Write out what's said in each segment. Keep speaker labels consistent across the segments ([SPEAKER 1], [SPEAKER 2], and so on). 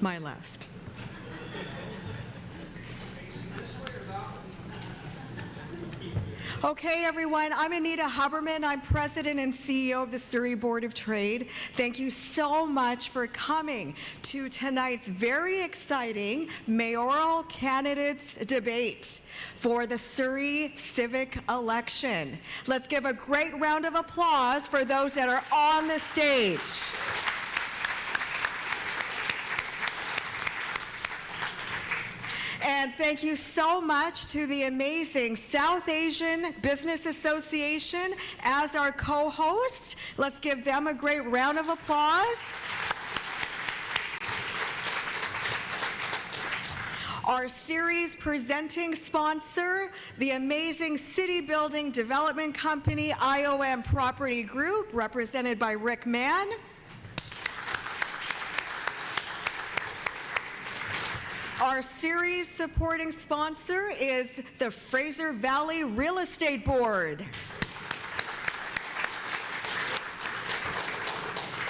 [SPEAKER 1] my left. Okay, everyone, I'm Anita Huberman. I'm President and CEO of the Surrey Board of Trade. Thank you so much for coming to tonight's very exciting mayoral candidates debate for the Surrey civic election. Let's give a great round of applause for those that are on the stage. And thank you so much to the amazing South Asian Business Association as our co-host. Let's give them a great round of applause. Our series presenting sponsor, the amazing city building development company, IOM Property Group, represented by Rick Mann. Our series supporting sponsor is the Fraser Valley Real Estate Board.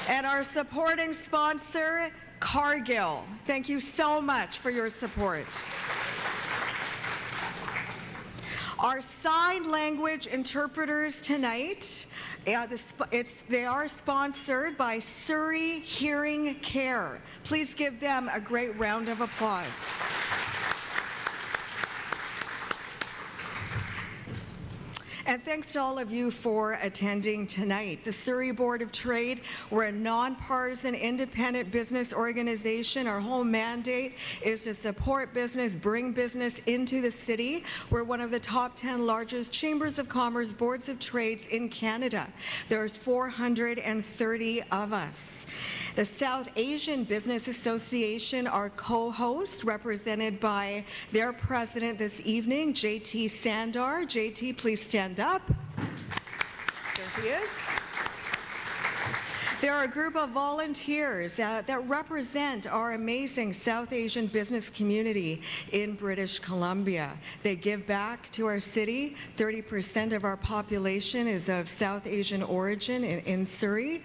[SPEAKER 1] And our supporting sponsor, Cargill. Thank you so much for your support. Our sign language interpreters tonight, they are sponsored by Surrey Hearing Care. Please give them a great round of applause. And thanks to all of you for attending tonight. The Surrey Board of Trade, we're a nonpartisan independent business organization. Our whole mandate is to support business, bring business into the city. We're one of the top 10 largest chambers of commerce, boards of trades in Canada. There's 430 of us. The South Asian Business Association, our co-host, represented by their president this evening, JT Sandar. JT, please stand up. There he is. There are a group of volunteers that represent our amazing South Asian business community in British Columbia. They give back to our city. 30% of our population is of South Asian origin in Surrey.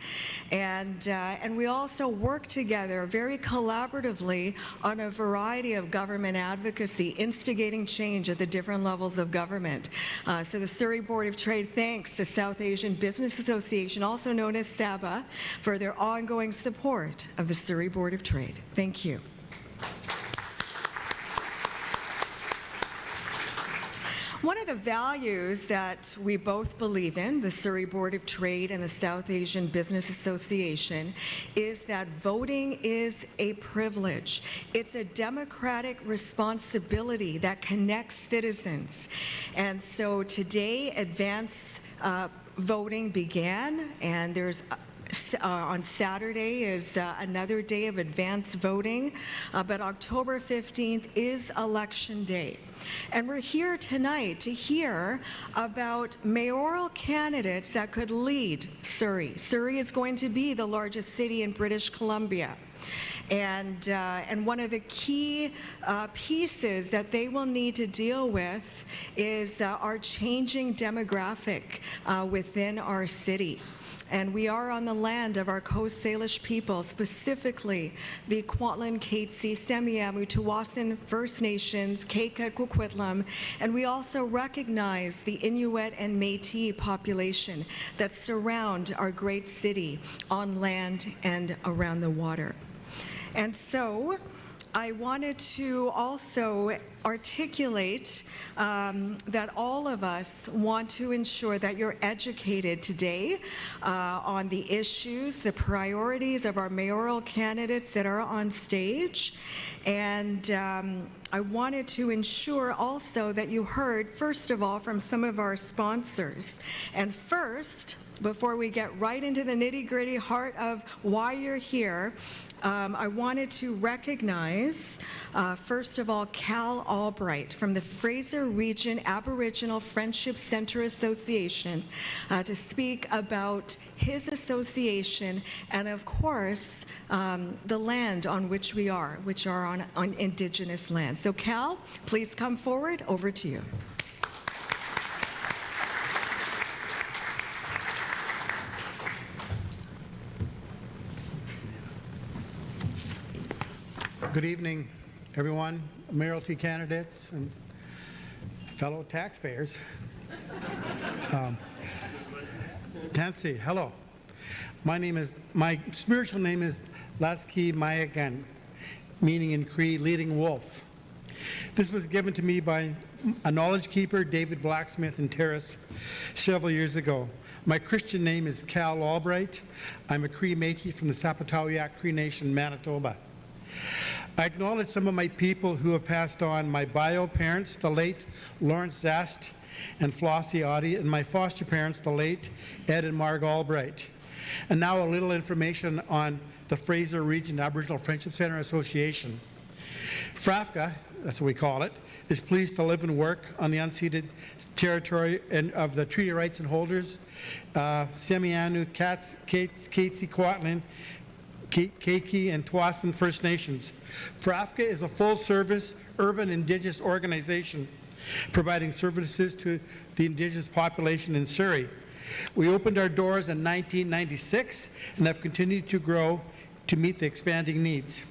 [SPEAKER 1] And we also work together very collaboratively on a variety of government advocacy, instigating change at the different levels of government. So the Surrey Board of Trade thanks the South Asian Business Association, also known as SABA, for their ongoing support of the Surrey Board of Trade. Thank you. One of the values that we both believe in, the Surrey Board of Trade and the South Asian Business Association, is that voting is a privilege. It's a democratic responsibility that connects citizens. And so today, advance voting began, and there's on Saturday is another day of advance voting, but October 15th is Election Day. And we're here tonight to hear about mayoral candidates that could lead Surrey. Surrey is going to be the largest city in British Columbia. And one of the key pieces that they will need to deal with is our changing demographic within our city. And we are on the land of our Coast Salish people, specifically the Kwantlen, Katzie, Semiahmoo, Tawasin First Nations, Kaikat, Coquitlam, and we also recognize the Inuit and Métis population that surround our great city on land and around the water. And so I wanted to also articulate that all of us want to ensure that you're educated today on the issues, the priorities of our mayoral candidates that are on stage. And I wanted to ensure also that you heard, first of all, from some of our sponsors. And first, before we get right into the nitty-gritty heart of why you're here, I wanted to recognize, first of all, Cal Albright from the Fraser Region Aboriginal Friendship Center Association to speak about his association and, of course, the land on which we are, which are on Indigenous land. So Cal, please come forward. Over to you.
[SPEAKER 2] Good evening, everyone, mayoralty candidates and fellow taxpayers. Tansy, hello. My spiritual name is Laski Mayagan, meaning in Cree, leading wolf. This was given to me by a knowledge keeper, David Blacksmith in Terrace, several years ago. My Christian name is Cal Albright. I'm a Cree Métis from the Sapatawiak Cree Nation, Manitoba. I acknowledge some of my people who have passed on: my bio parents, the late Lawrence Zast and Flossie Audie, and my foster parents, the late Ed and Marg Albright. And now a little information on the Fraser Region Aboriginal Friendship Centre Association. FRAFCA, that's what we call it, is pleased to live and work on the unceded territory of the treaty rights and holders, Semiahnu, Katsi, Kwantlen, Keiki, and Tsawwassen First Nations. FRAFCA is a full-service urban Indigenous organization providing services to the Indigenous population in Surrey. We opened our doors in 1996 and have continued to grow to meet the expanding needs.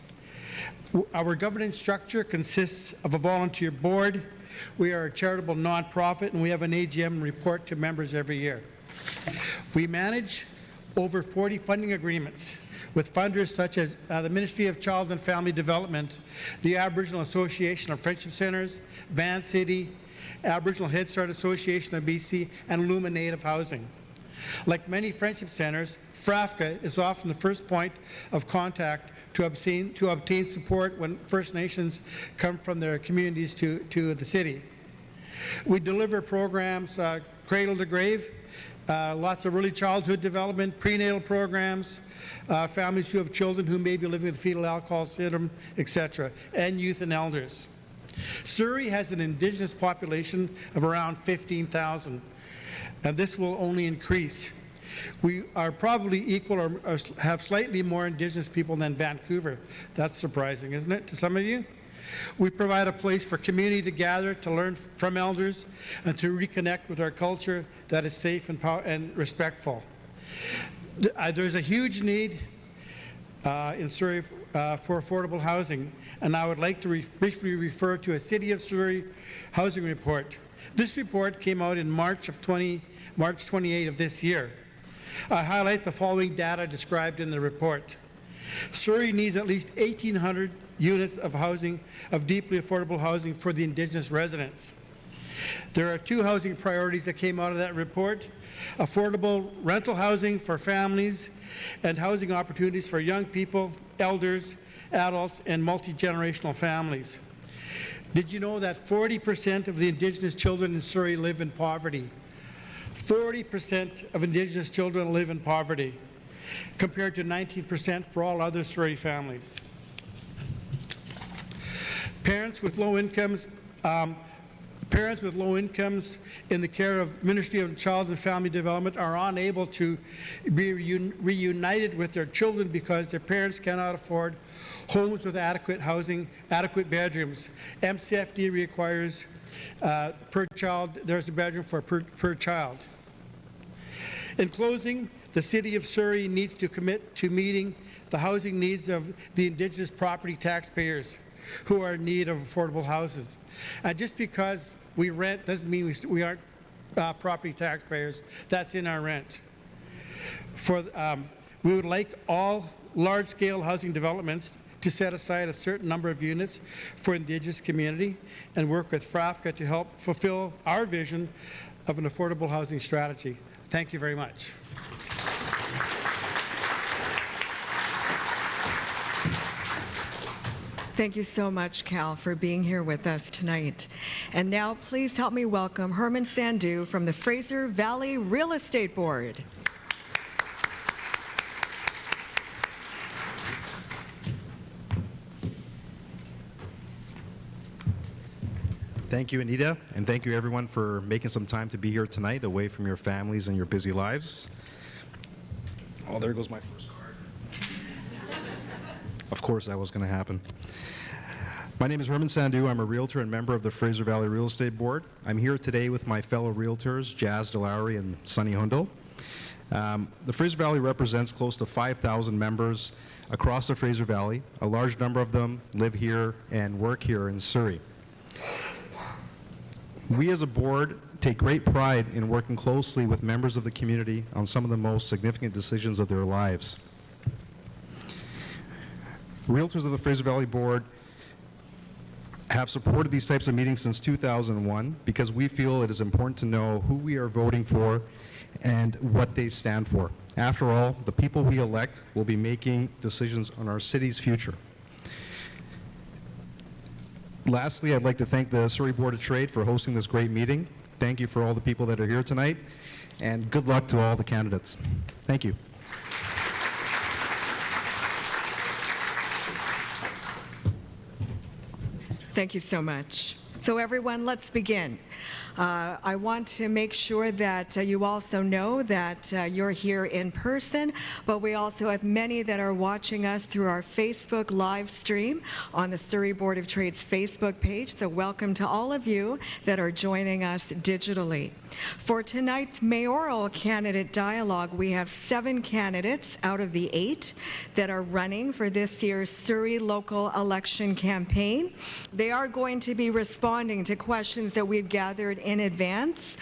[SPEAKER 2] Our governance structure consists of a volunteer board. We are a charitable nonprofit, and we have an AGM report to members every year. We manage over 40 funding agreements with funders such as the Ministry of Child and Family Development, the Aboriginal Association of Friendship Centres, Van City, Aboriginal Head Start Association of BC, and Luma Native Housing. Like many friendship centres, FRAFCA is often the first point of contact to obtain support when First Nations come from their communities to the city. We deliver programs cradle to grave, lots of early childhood development, prenatal programs, families who have children who may be living with fetal alcohol syndrome, etc., and youth and elders. Surrey has an Indigenous population of around 15,000, and this will only increase. We are probably equal or have slightly more Indigenous people than Vancouver. That's surprising, isn't it, to some of you? We provide a place for community to gather, to learn from elders, and to reconnect with our culture that is safe and respectful. There's a huge need in Surrey for affordable housing, and I would like to briefly refer to a City of Surrey housing report. This report came out in March 28 of this year. I highlight the following data described in the report. Surrey needs at least 1,800 units of housing, of deeply affordable housing for the Indigenous residents. There are two housing priorities that came out of that report: affordable rental housing for families and housing opportunities for young people, elders, adults, and multi-generational families. Did you know that 40% of the Indigenous children in Surrey live in poverty? 40% of Indigenous children live in poverty, compared to 19% for all other Surrey families. Parents with low incomes in the care of Ministry of Child and Family Development are unable to be reunited with their children because their parents cannot afford homes with adequate housing, adequate bedrooms. MCFD requires per child, there's a bedroom for per child. In closing, the City of Surrey needs to commit to meeting the housing needs of the Indigenous property taxpayers who are in need of affordable houses. And just because we rent doesn't mean we aren't property taxpayers. That's in our rent. We would like all large-scale housing developments to set aside a certain number of units for Indigenous community and work with FRAFCA to help fulfill our vision of an affordable housing strategy. Thank you very much.
[SPEAKER 1] Thank you so much, Cal, for being here with us tonight. And now please help me welcome Herman Sandhu from the Fraser Valley Real Estate Board.
[SPEAKER 3] Thank you, Anita, and thank you everyone for making some time to be here tonight away from your families and your busy lives. Oh, there goes my first card. Of course that was going to happen. My name is Herman Sandhu. I'm a realtor and member of the Fraser Valley Real Estate Board. I'm here today with my fellow realtors, Jazz DeLowry and Sunny Hundle. The Fraser Valley represents close to 5,000 members across the Fraser Valley. A large number of them live here and work here in Surrey. We as a board take great pride in working closely with members of the community on some of the most significant decisions of their lives. Realtors of the Fraser Valley Board have supported these types of meetings since 2001 because we feel it is important to know who we are voting for and what they stand for. After all, the people we elect will be making decisions on our city's future. Lastly, I'd like to thank the Surrey Board of Trade for hosting this great meeting. Thank you for all the people that are here tonight, and good luck to all the candidates. Thank you.
[SPEAKER 1] Thank you so much. So everyone, let's begin. I want to make sure that you also know that you're here in person, but we also have many that are watching us through our Facebook live stream on the Surrey Board of Trade's Facebook page. So welcome to all of you that are joining us digitally. For tonight's mayoral candidate dialogue, we have 7 candidates out of the 8 that are running for this year's Surrey local election campaign. They are going to be responding to questions that we've gathered in advance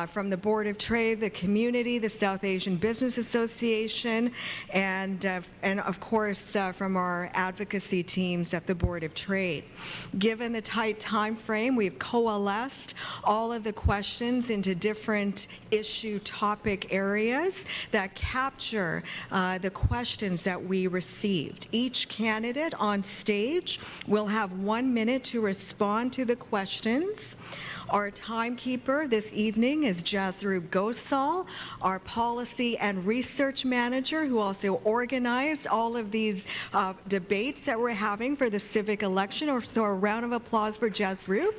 [SPEAKER 1] from the Board of Trade, the community, the South Asian Business Association, and of course from our advocacy teams at the Board of Trade. Given the tight time frame, we've coalesced all of the questions into different issue topic areas that capture the questions that we received. Each candidate on stage will have 1 minute to respond to the questions. Our timekeeper this evening is Jasroop Gosal, our policy and research manager, who also organized all of these debates that we're having for the civic election. So a round of applause for Jasroop.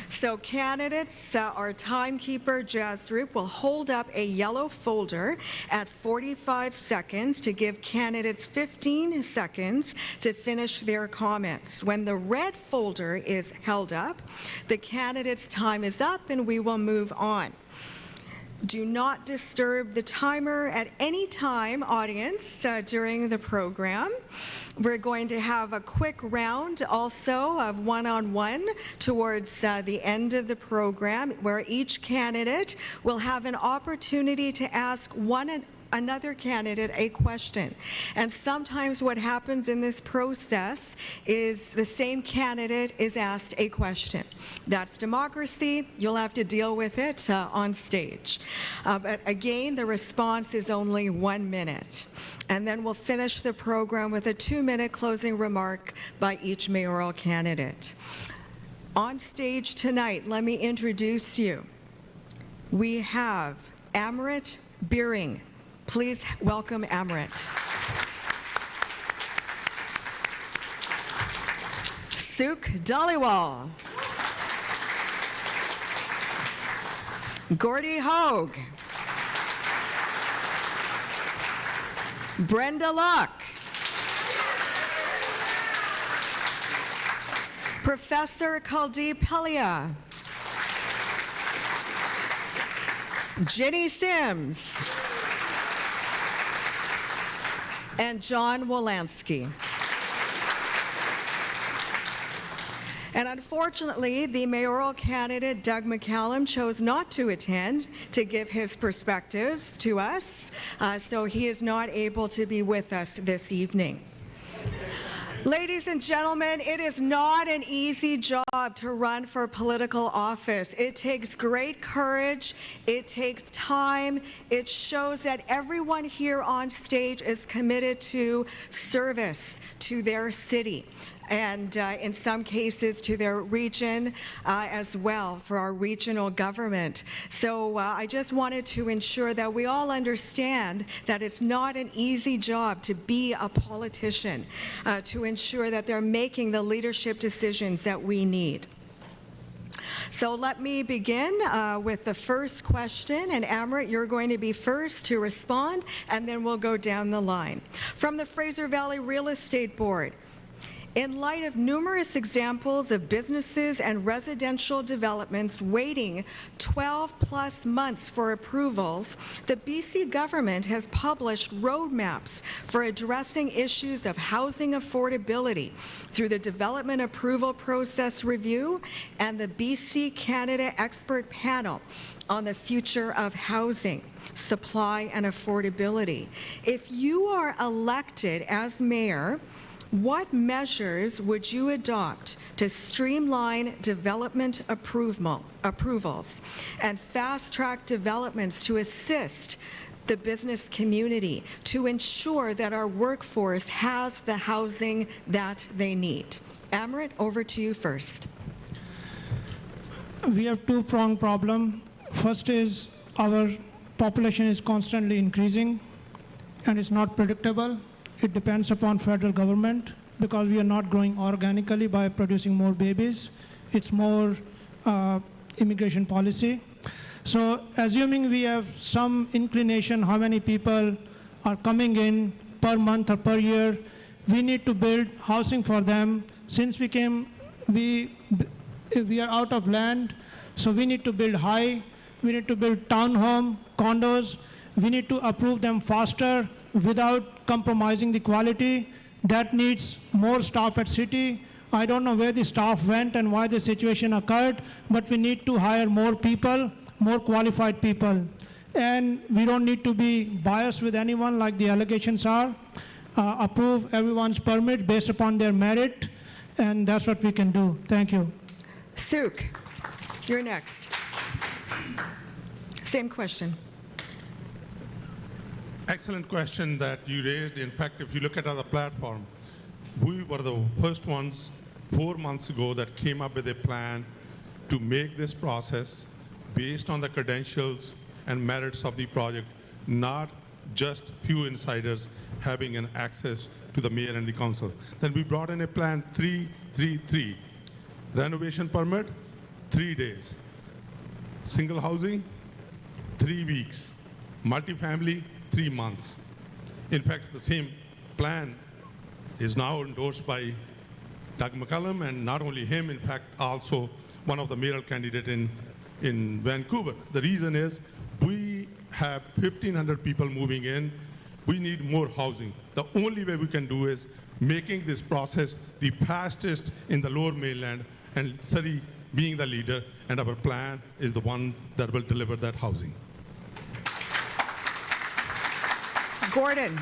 [SPEAKER 1] So candidates, our timekeeper, Jasroop, will hold up a yellow folder at 45 seconds to give candidates 15 seconds to finish their comments. When the red folder is held up, the candidate's time is up and we will move on. Do not disturb the timer at any time, audience, during the program. We're going to have a quick round also of one-on-one towards the end of the program, where each candidate will have an opportunity to ask another candidate a question. And sometimes what happens in this process is the same candidate is asked a question. That's democracy. You'll have to deal with it on stage. But again, the response is only 1 minute. And then we'll finish the program with a 2-minute closing remark by each mayoral candidate. On stage tonight, let me introduce you. We have Amrit Beering. Please welcome Amrit. Suk Dhaliwal. Gordy Hogue. Brenda Luck. Professor Kuldeep Pelia. Ginny Sims. And John Wolanski. And unfortunately, the mayoral candidate, Doug McCallum, chose not to attend to give his perspectives to us, so he is not able to be with us this evening. Ladies and gentlemen, it is not an easy job to run for political office. It takes great courage, it takes time, it shows that everyone here on stage is committed to service to their city, and in some cases to their region as well, for our regional government. So I just wanted to ensure that we all understand that it's not an easy job to be a politician, to ensure that they're making the leadership decisions that we need. So let me begin with the first question, and Amrit, you're going to be first to respond, and then we'll go down the line. From the Fraser Valley Real Estate Board, In light of numerous examples of businesses and residential developments waiting 12-plus months for approvals, the BC government has published roadmaps for addressing issues of housing affordability through the Development Approval Process Review and the BC Canada Expert Panel on the Future of Housing, Supply and Affordability. If you are elected as mayor, what measures would you adopt to streamline development approvals and fast-track developments to assist the business community to ensure that our workforce has the housing that they need? Amrit, over to you first.
[SPEAKER 4] We have two-pronged problem. First is our population is constantly increasing and it's not predictable. It depends upon federal government because we are not growing organically by producing more babies. It's more immigration policy. So assuming we have some inclination how many people are coming in per month or per year, we need to build housing for them. Since we are out of land, so we need to build high. We need to build townhome, condos. We need to approve them faster without compromising the quality. That needs more staff at city. I don't know where the staff went and why the situation occurred, but we need to hire more people, more qualified people. And we don't need to be biased with anyone like the allegations are. Approve everyone's permit based upon their merit, and that's what we can do. Thank you.
[SPEAKER 1] Suk, you're next. Same question.
[SPEAKER 5] Excellent question that you raised. In fact, if you look at other platform, we were the first ones 4 months ago that came up with a plan to make this process based on the credentials and merits of the project, not just few insiders having an access to the mayor and the council. Then we brought in a plan 333. Renovation permit, 3 days. Single housing, 3 weeks. Multifamily, 3 months. In fact, the same plan is now endorsed by Doug McCallum, and not only him, in fact, also one of the mayoral candidates in Vancouver. The reason is we have 1,500 people moving in. We need more housing. The only way we can do is making this process the fastest in the lower mainland, and Surrey being the leader, and our plan is the one that will deliver that housing.
[SPEAKER 1] Gordon.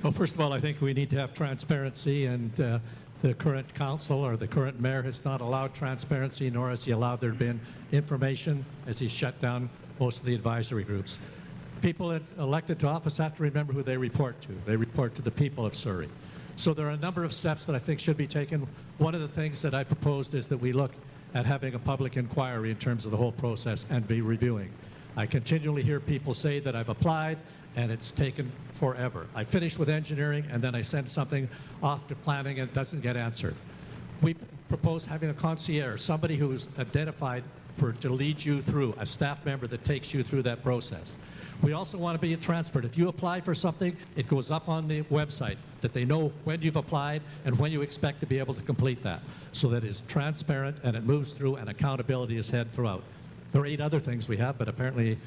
[SPEAKER 6] Well, first of all, I think we need to have transparency, and the current council or the current mayor has not allowed transparency, nor has he allowed there to be information as he shut down most of the advisory groups. People elected to office have to remember who they report to. They report to the people of Surrey. So there are a number of steps that I think should be taken. One of the things that I proposed is that we look at having a public inquiry in terms of the whole process and be reviewing. I continually hear people say that I've applied and it's taken forever. I finish with engineering and then I send something off to planning and it doesn't get answered. We propose having a concierge, somebody who's identified to lead you through, a staff member that takes you through that process. We also want to be transparent. If you apply for something, it goes up on the website that they know when you've applied and when you expect to be able to complete that, so that it's transparent and it moves through and accountability is had throughout. There are 8 other things we have, but apparently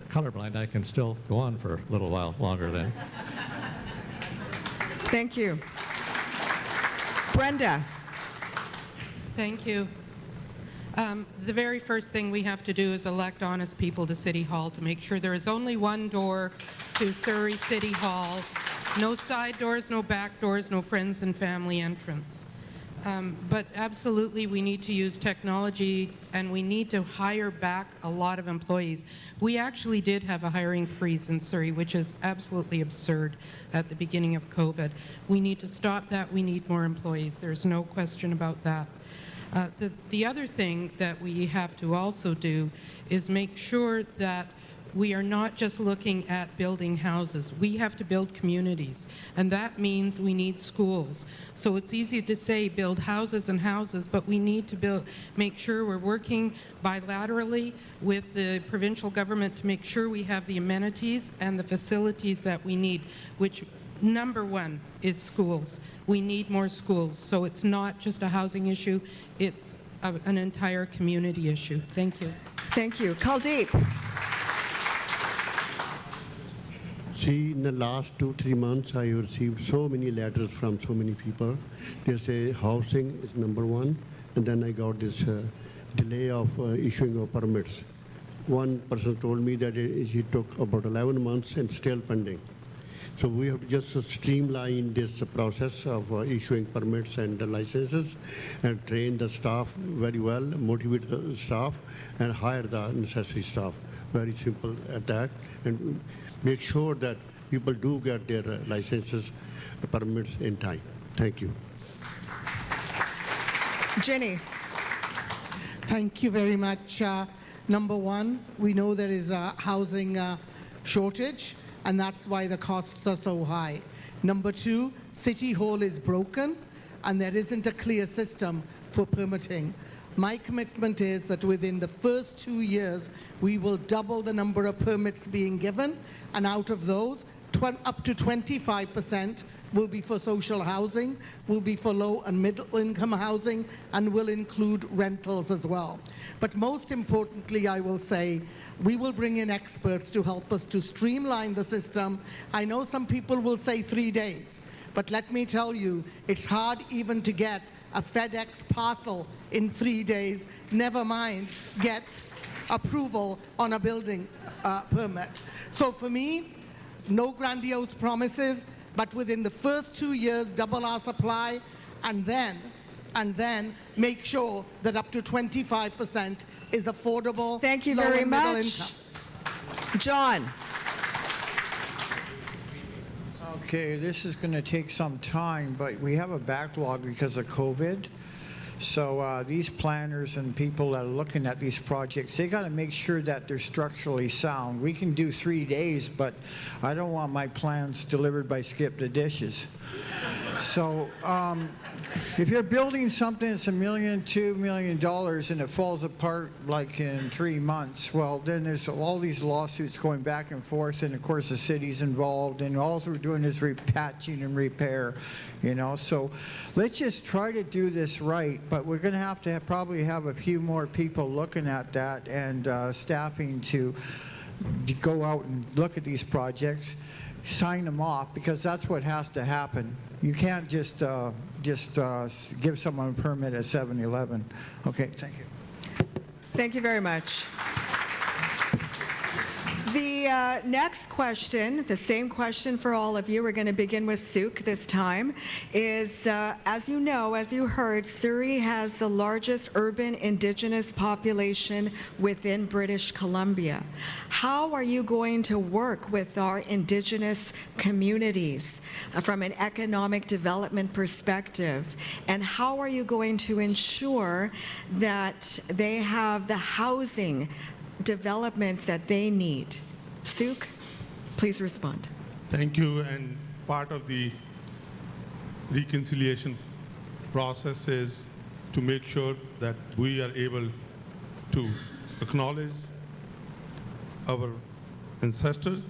[SPEAKER 6] colorblind, I can still go on for a little while longer then.
[SPEAKER 1] Thank you. Brenda.
[SPEAKER 7] Thank you. The very first thing we have to do is elect honest people to City Hall to make sure there is only one door to Surrey City Hall. No side doors, no back doors, no friends and family entrance. But absolutely, we need to use technology and we need to hire back a lot of employees. We actually did have a hiring freeze in Surrey, which is absolutely absurd at the beginning of COVID. We need to stop that. We need more employees. There's no question about that. The other thing that we have to also do is make sure that we are not just looking at building houses. We have to build communities, and that means we need schools. So it's easy to say build houses and houses, but we need to make sure we're working bilaterally with the provincial government to make sure we have the amenities and the facilities that we need, which number one is schools. We need more schools. So it's not just a housing issue, it's an entire community issue. Thank you.
[SPEAKER 1] Thank you. Kuldeep.
[SPEAKER 8] See, in the last 2-3 months, I received so many letters from so many people. They say housing is number one, and then I got this delay of issuing of permits. One person told me that he took about 11 months and still pending. So we have to just streamline this process of issuing permits and licenses and train the staff very well, motivate the staff, and hire the necessary staff. Very simple at that. And make sure that people do get their licenses, permits in time. Thank you.
[SPEAKER 1] Ginny.
[SPEAKER 9] Thank you very much. Number one, we know there is a housing shortage, and that's why the costs are so high. Number two, City Hall is broken, and there isn't a clear system for permitting. My commitment is that within the first 2 years, we will double the number of permits being given, and out of those, up to 25% will be for social housing, will be for low and middle income housing, and will include rentals as well. But most importantly, I will say, we will bring in experts to help us to streamline the system. I know some people will say 3 days, but let me tell you, it's hard even to get a FedEx parcel in 3 days, never mind get approval on a building permit. So for me, no grandiose promises, but within the first 2 years, double our supply, and then make sure that up to 25% is affordable.
[SPEAKER 1] Thank you
[SPEAKER 9] low
[SPEAKER 1] very
[SPEAKER 9] and middle
[SPEAKER 1] much.
[SPEAKER 9] income.
[SPEAKER 1] John.
[SPEAKER 10] Okay, this is going to take some time, but we have a backlog because of COVID. So these planners and people that are looking at these projects, they got to make sure that they're structurally sound. We can do 3 days, but I don't want my plans delivered by Skip the Dishes. So if you're building something that's $1 million, $2 million, and it falls apart like in 3 months, well, then there's all these lawsuits going back and forth, and of course the city's involved, and all we're doing is repatching and repair, you know. So let's just try to do this right, but we're going to have probably have a few more people looking at that and staffing to go out and look at these projects, sign them off, because that's what has to happen. You can't just give someone a permit at 7-Eleven. Okay, thank you.
[SPEAKER 1] Thank you very much. The next question, the same question for all of you, we're going to begin with Suk this time, is as you know, as you heard, Surrey has the largest urban Indigenous population within British Columbia. How are you going to work with our Indigenous communities from an economic development perspective? And how are you going to ensure that they have the housing developments that they need? Suk, please respond.
[SPEAKER 5] Thank you. And part of the reconciliation process is to make sure that we are able to acknowledge our ancestors,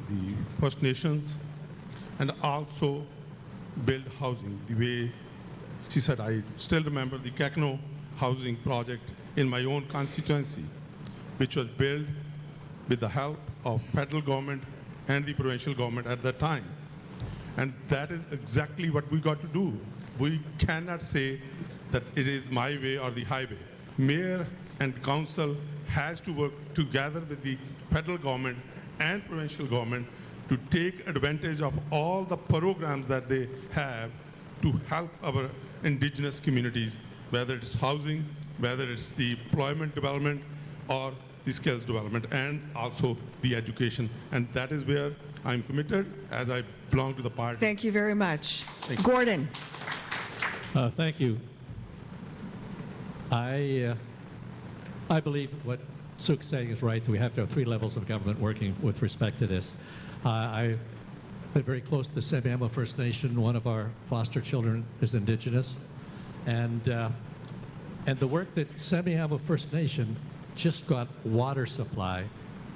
[SPEAKER 5] the First Nations, and also build housing. The way she said, I still remember the Kakno housing project in my own constituency, which was built with the help of federal government and the provincial government at that time. And that is exactly what we got to do. We cannot say that it is my way or the highway. Mayor and council has to work together with the federal government and provincial government to take advantage of all the programs that they have to help our Indigenous communities, whether it's housing, whether it's the employment development, or the skills development, and also the education. And that is where I'm committed, as I belong to the party.
[SPEAKER 1] Thank you very much. Gordon.
[SPEAKER 6] Thank you. I believe what Suk's saying is right. We have to have 3 levels of government working with respect to this. I've been very close to the Semiahmoo First Nation. One of our foster children is Indigenous. And the work that Semiahmoo First Nation just got water supply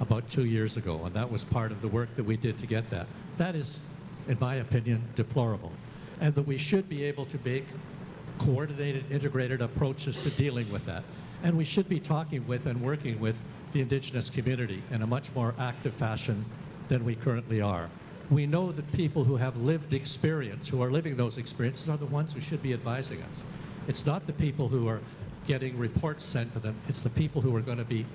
[SPEAKER 6] about 2 years ago, and that was part of the work that we did to get that. That is in my opinion, deplorable. And that we should be able to make coordinated, integrated approaches to dealing with that. And we should be talking with and working with the Indigenous community in a much more active fashion than we currently are. We know that people who have lived experience, who are living those experiences, are the ones who should be advising us. It's not the people who are getting reports sent to them. It's the people who are going to be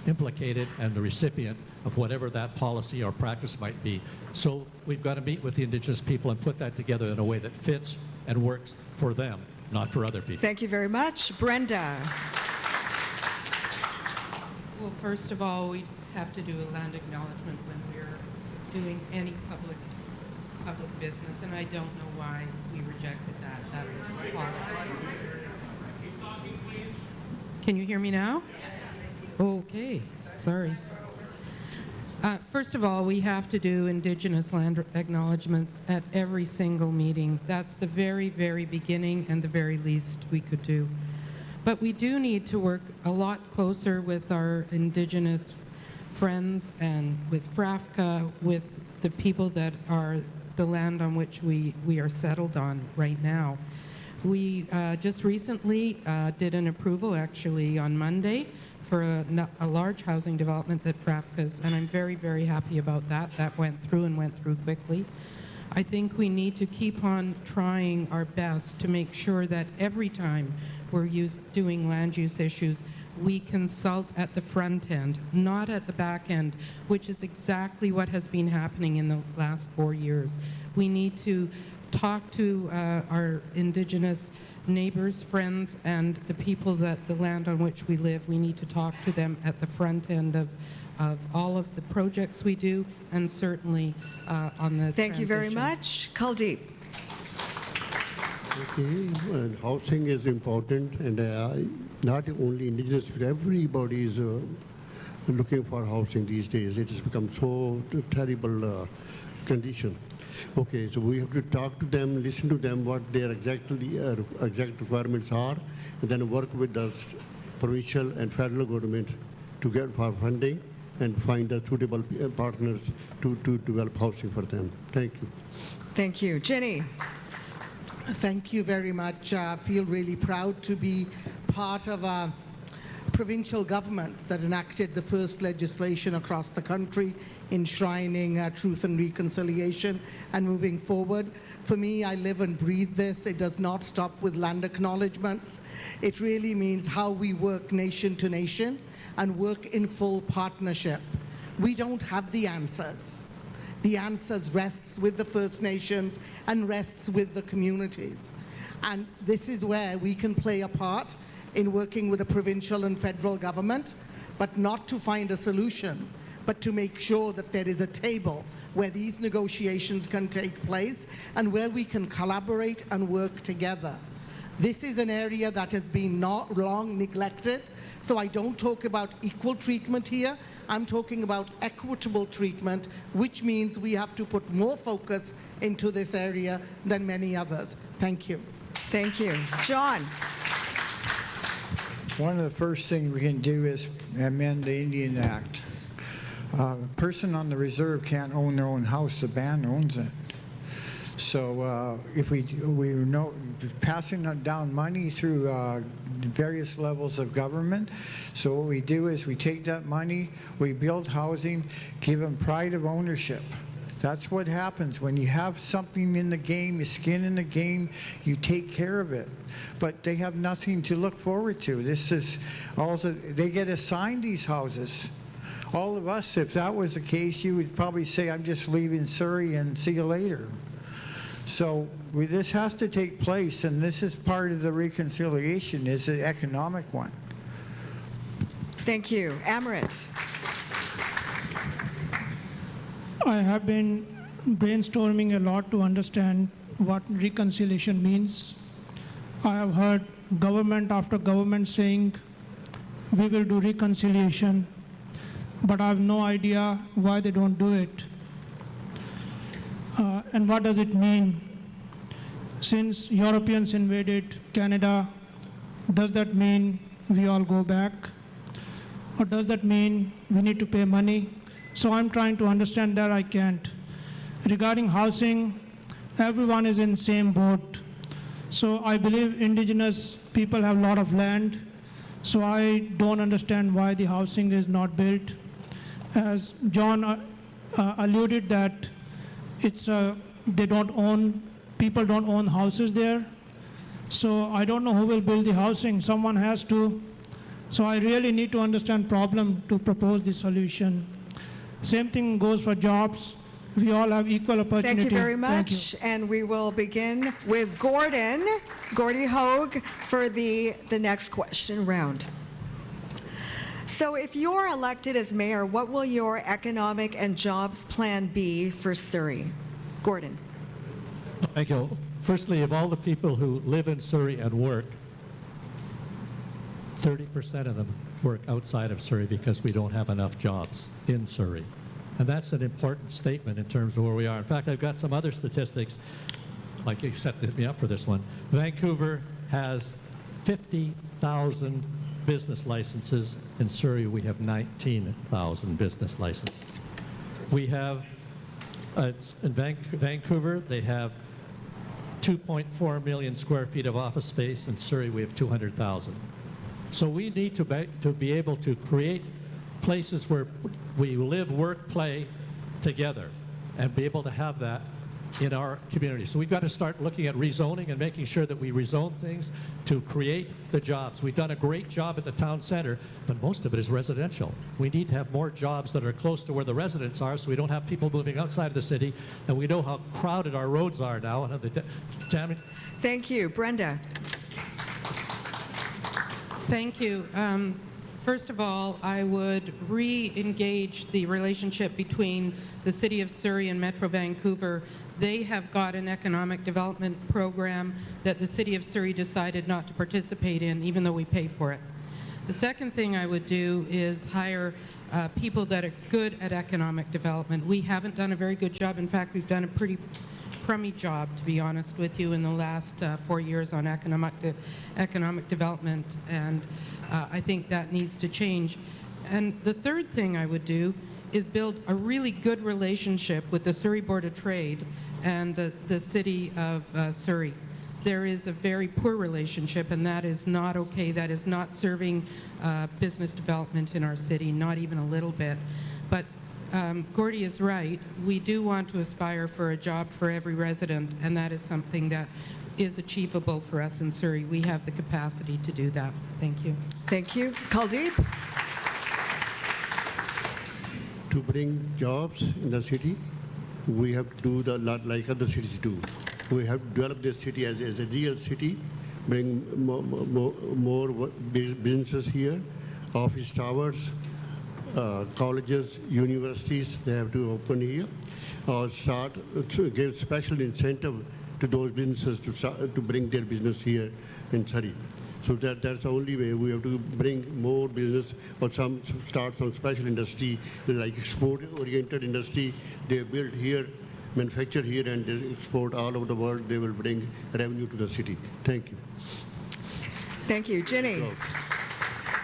[SPEAKER 6] implicated and the recipient of whatever that policy or practice might be. So we've got to meet with the Indigenous people and put that together in a way that fits and works for them, not for other people.
[SPEAKER 1] Thank you very much. Brenda.
[SPEAKER 7] Well, first of all, we have to do a land acknowledgement when we're doing any public business, and I don't know why we rejected that. That was odd. Can you hear me now? Okay, sorry. First of all, we have to do Indigenous land acknowledgements at every single meeting. That's the very, very beginning and the very least we could do. But we do need to work a lot closer with our Indigenous friends and with FRAFCA, with the people that are the land on which we are settled on right now. We just recently did an approval, actually, on Monday for a large housing development that FRAFCA's, and I'm very, very happy about that. That went through quickly. I think we need to keep on trying our best to make sure that every time we're doing land use issues, we consult at the front end, not at the back end, which is exactly what has been happening in the last 4 years. We need to talk to our Indigenous neighbors, friends, and the people that the land on which we live. We need to talk to them at the front end of all of the projects we do, and certainly on the
[SPEAKER 1] Thank you very
[SPEAKER 7] transition.
[SPEAKER 1] much. Kuldeep.
[SPEAKER 8] Okay, and housing is important, and not only Indigenous, but everybody is looking for housing these days. It has become so terrible condition. Okay, so we have to talk to them, listen to them, what their exact requirements are, and then work with the provincial and federal government to get for funding and find the suitable partners to develop housing for them. Thank you.
[SPEAKER 1] Thank you. Jenny.
[SPEAKER 9] Thank you very much. I feel really proud to be part of a provincial government that enacted the first legislation across the country enshrining truth and reconciliation and moving forward. For me, I live and breathe this. It does not stop with land acknowledgements. It really means how we work nation to nation and work in full partnership. We don't have the answers. The answers rests with the First Nations and rests with the communities. And this is where we can play a part in working with the provincial and federal government, but not to find a solution, but to make sure that there is a table where these negotiations can take place and where we can collaborate and work together. This is an area that has been not long neglected, so I don't talk about equal treatment here. I'm talking about equitable treatment, which means we have to put more focus into this area than many others. Thank you.
[SPEAKER 1] Thank you. John.
[SPEAKER 10] One of the first things we can do is amend the Indian Act. A person on the reserve can't own their own house, the band owns it. So if we know passing down money through various levels of government, so what we do is we take that money, we build housing, give them pride of ownership. That's what happens when you have something in the game, your skin in the game, you take care of it. But they have nothing to look forward to. This is also, they get assigned these houses. All of us, if that was the case, you would probably say, I'm just leaving Surrey and see you later. So this has to take place, and this is part of the reconciliation, is the economic one.
[SPEAKER 1] Thank you. Amrit.
[SPEAKER 4] I have been brainstorming a lot to understand what reconciliation means. I have heard government after government saying, we will do reconciliation, but I have no idea why they don't do it. And what does it mean? Since Europeans invaded Canada, does that mean we all go back? Or does that mean we need to pay money? So I'm trying to understand that. I can't. Regarding housing, everyone is in same boat. So I believe Indigenous people have a lot of land, so I don't understand why the housing is not built. As John alluded that people don't own houses there. So I don't know who will build the housing. Someone has to. So I really need to understand problem to propose the solution. Same thing goes for jobs. We all have equal opportunity.
[SPEAKER 1] Thank you very
[SPEAKER 4] Thank you.
[SPEAKER 1] much. And we will begin with Gordy Hogue, for the next question round. So if you're elected as mayor, what will your economic and jobs plan be for Surrey? Gordon.
[SPEAKER 6] Thank you. Firstly, of all the people who live in Surrey and work, 30% of them work outside of Surrey because we don't have enough jobs in Surrey. And that's an important statement in terms of where we are. In fact, I've got some other statistics, like you set me up for this one. Vancouver has 50,000 business licenses. In Surrey, we have 19,000 business licenses. We have, in Vancouver, they have 2.4 million square feet of office space. In Surrey, we have 200,000. So we need to be able to create places where we live, work, play together, and be able to have that in our community. So we've got to start looking at rezoning and making sure that we rezone things to create the jobs. We've done a great job at the town center, but most of it is residential. We need to have more jobs that are close to where the residents are, so we don't have people moving outside of the city, and we know how crowded our roads are now.
[SPEAKER 1] Thank you. Brenda.
[SPEAKER 7] Thank you. First of all, I would re-engage the relationship between the City of Surrey and Metro Vancouver. They have got an economic development program that the City of Surrey decided not to participate in, even though we pay for it. The second thing I would do is hire people that are good at economic development. We haven't done a very good job. In fact, we've done a pretty crummy job, to be honest with you, in the last 4 years on economic development, and I think that needs to change. And the third thing I would do is build a really good relationship with the Surrey Board of Trade and the City of Surrey. There is a very poor relationship, and that is not okay. That is not serving business development in our city, not even a little bit. But Gordy is right. We do want to aspire for a job for every resident, and that is something that is achievable for us in Surrey. We have the capacity to do that. Thank you.
[SPEAKER 1] Thank you. Kuldeep.
[SPEAKER 8] To bring jobs in the city, we have to do the lot like other cities do. We have to develop this city as a real city, bring more businesses here, office towers, colleges, universities, they have to open here, or start to give special incentive to those businesses to bring their business here in Surrey. So that's the only way. We have to bring more business, or start some special industry, like export-oriented industry. They build here, manufacture here, and they export all over the world. They will bring revenue to the city. Thank you.
[SPEAKER 1] Thank you. Ginny.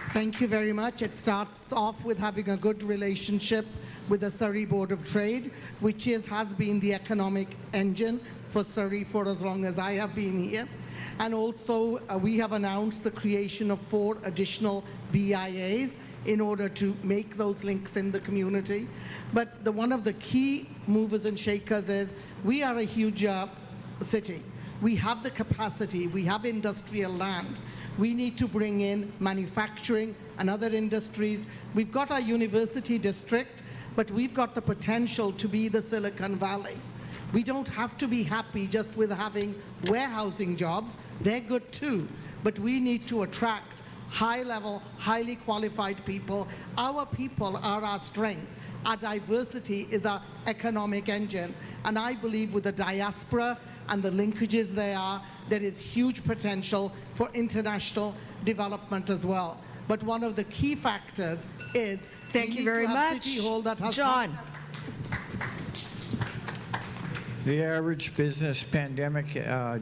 [SPEAKER 9] Thank you very much. It starts off with having a good relationship with the Surrey Board of Trade, which has been the economic engine for Surrey for as long as I have been here. And also, we have announced the creation of 4 additional BIAs in order to make those links in the community. But one of the key movers and shakers is we are a huge city. We have the capacity. We have industrial land. We need to bring in manufacturing and other industries. We've got our university district, but we've got the potential to be the Silicon Valley. We don't have to be happy just with having warehousing jobs. They're good too, but we need to attract high-level, highly qualified people. Our people are our strength. Our diversity is our economic engine. And I believe with the diaspora and the linkages there is huge potential for international development as well. But one of the key factors is
[SPEAKER 1] Thank you very much.
[SPEAKER 9] City Hall that has
[SPEAKER 1] John.
[SPEAKER 10] The average business pandemic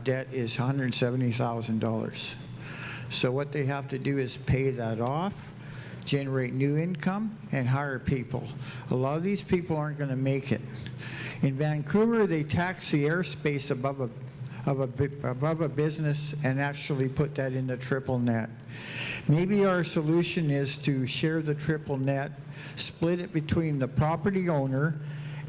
[SPEAKER 10] debt is $170,000. So what they have to do is pay that off, generate new income, and hire people. A lot of these people aren't going to make it. In Vancouver, they tax the airspace above a business and actually put that in the triple net. Maybe our solution is to share the triple net, split it between the property owner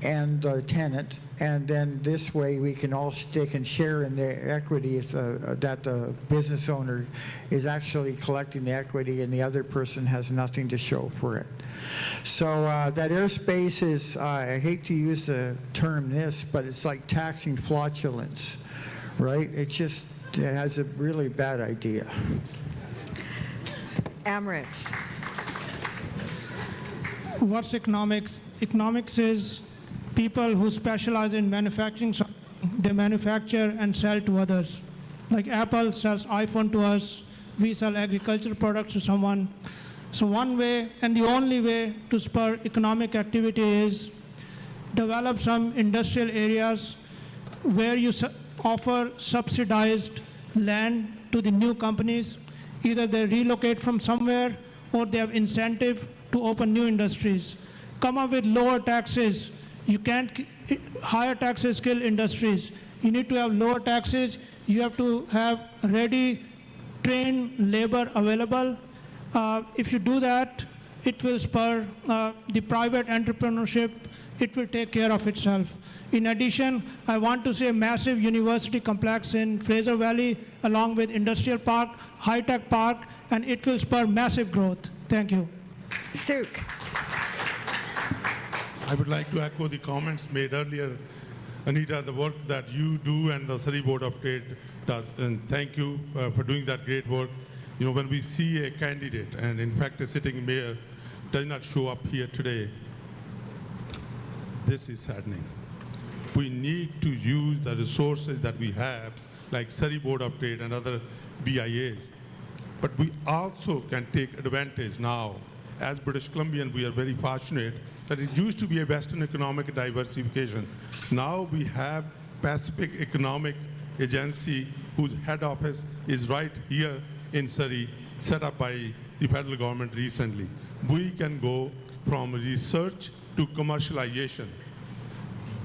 [SPEAKER 10] and the tenant, and then this way we can all stick and share in the equity that the business owner is actually collecting the equity and the other person has nothing to show for it. So that airspace is, I hate to use the term this, but it's like taxing flatulence, right? It has a really bad idea.
[SPEAKER 1] Amrit.
[SPEAKER 4] What's economics? Economics is people who specialize in manufacturing something, they manufacture and sell to others. Like Apple sells iPhone to us, we sell agricultural products to someone. So one way and the only way to spur economic activity is develop some industrial areas where you offer subsidized land to the new companies. Either they relocate from somewhere or they have incentive to open new industries. Come up with lower taxes. You can't higher taxes kill industries. You need to have lower taxes. You have to have ready, trained labor available. If you do that, it will spur the private entrepreneurship. It will take care of itself. In addition, I want to say a massive university complex in Fraser Valley, along with industrial park, high-tech park, and it will spur massive growth. Thank you.
[SPEAKER 1] Suk.
[SPEAKER 5] I would like to echo the comments made earlier. Anita, the work that you do and the Surrey Board of Trade does, and thank you for doing that great work. You know, when we see a candidate, and in fact a sitting mayor does not show up here today, this is saddening. We need to use the resources that we have, like Surrey Board of Trade and other BIAs. But we also can take advantage now. As British Columbian, we are very fortunate that it used to be a Western economic diversification. Now we have Pacific Economic Agency, whose head office is right here in Surrey, set up by the federal government recently. We can go from research to commercialization.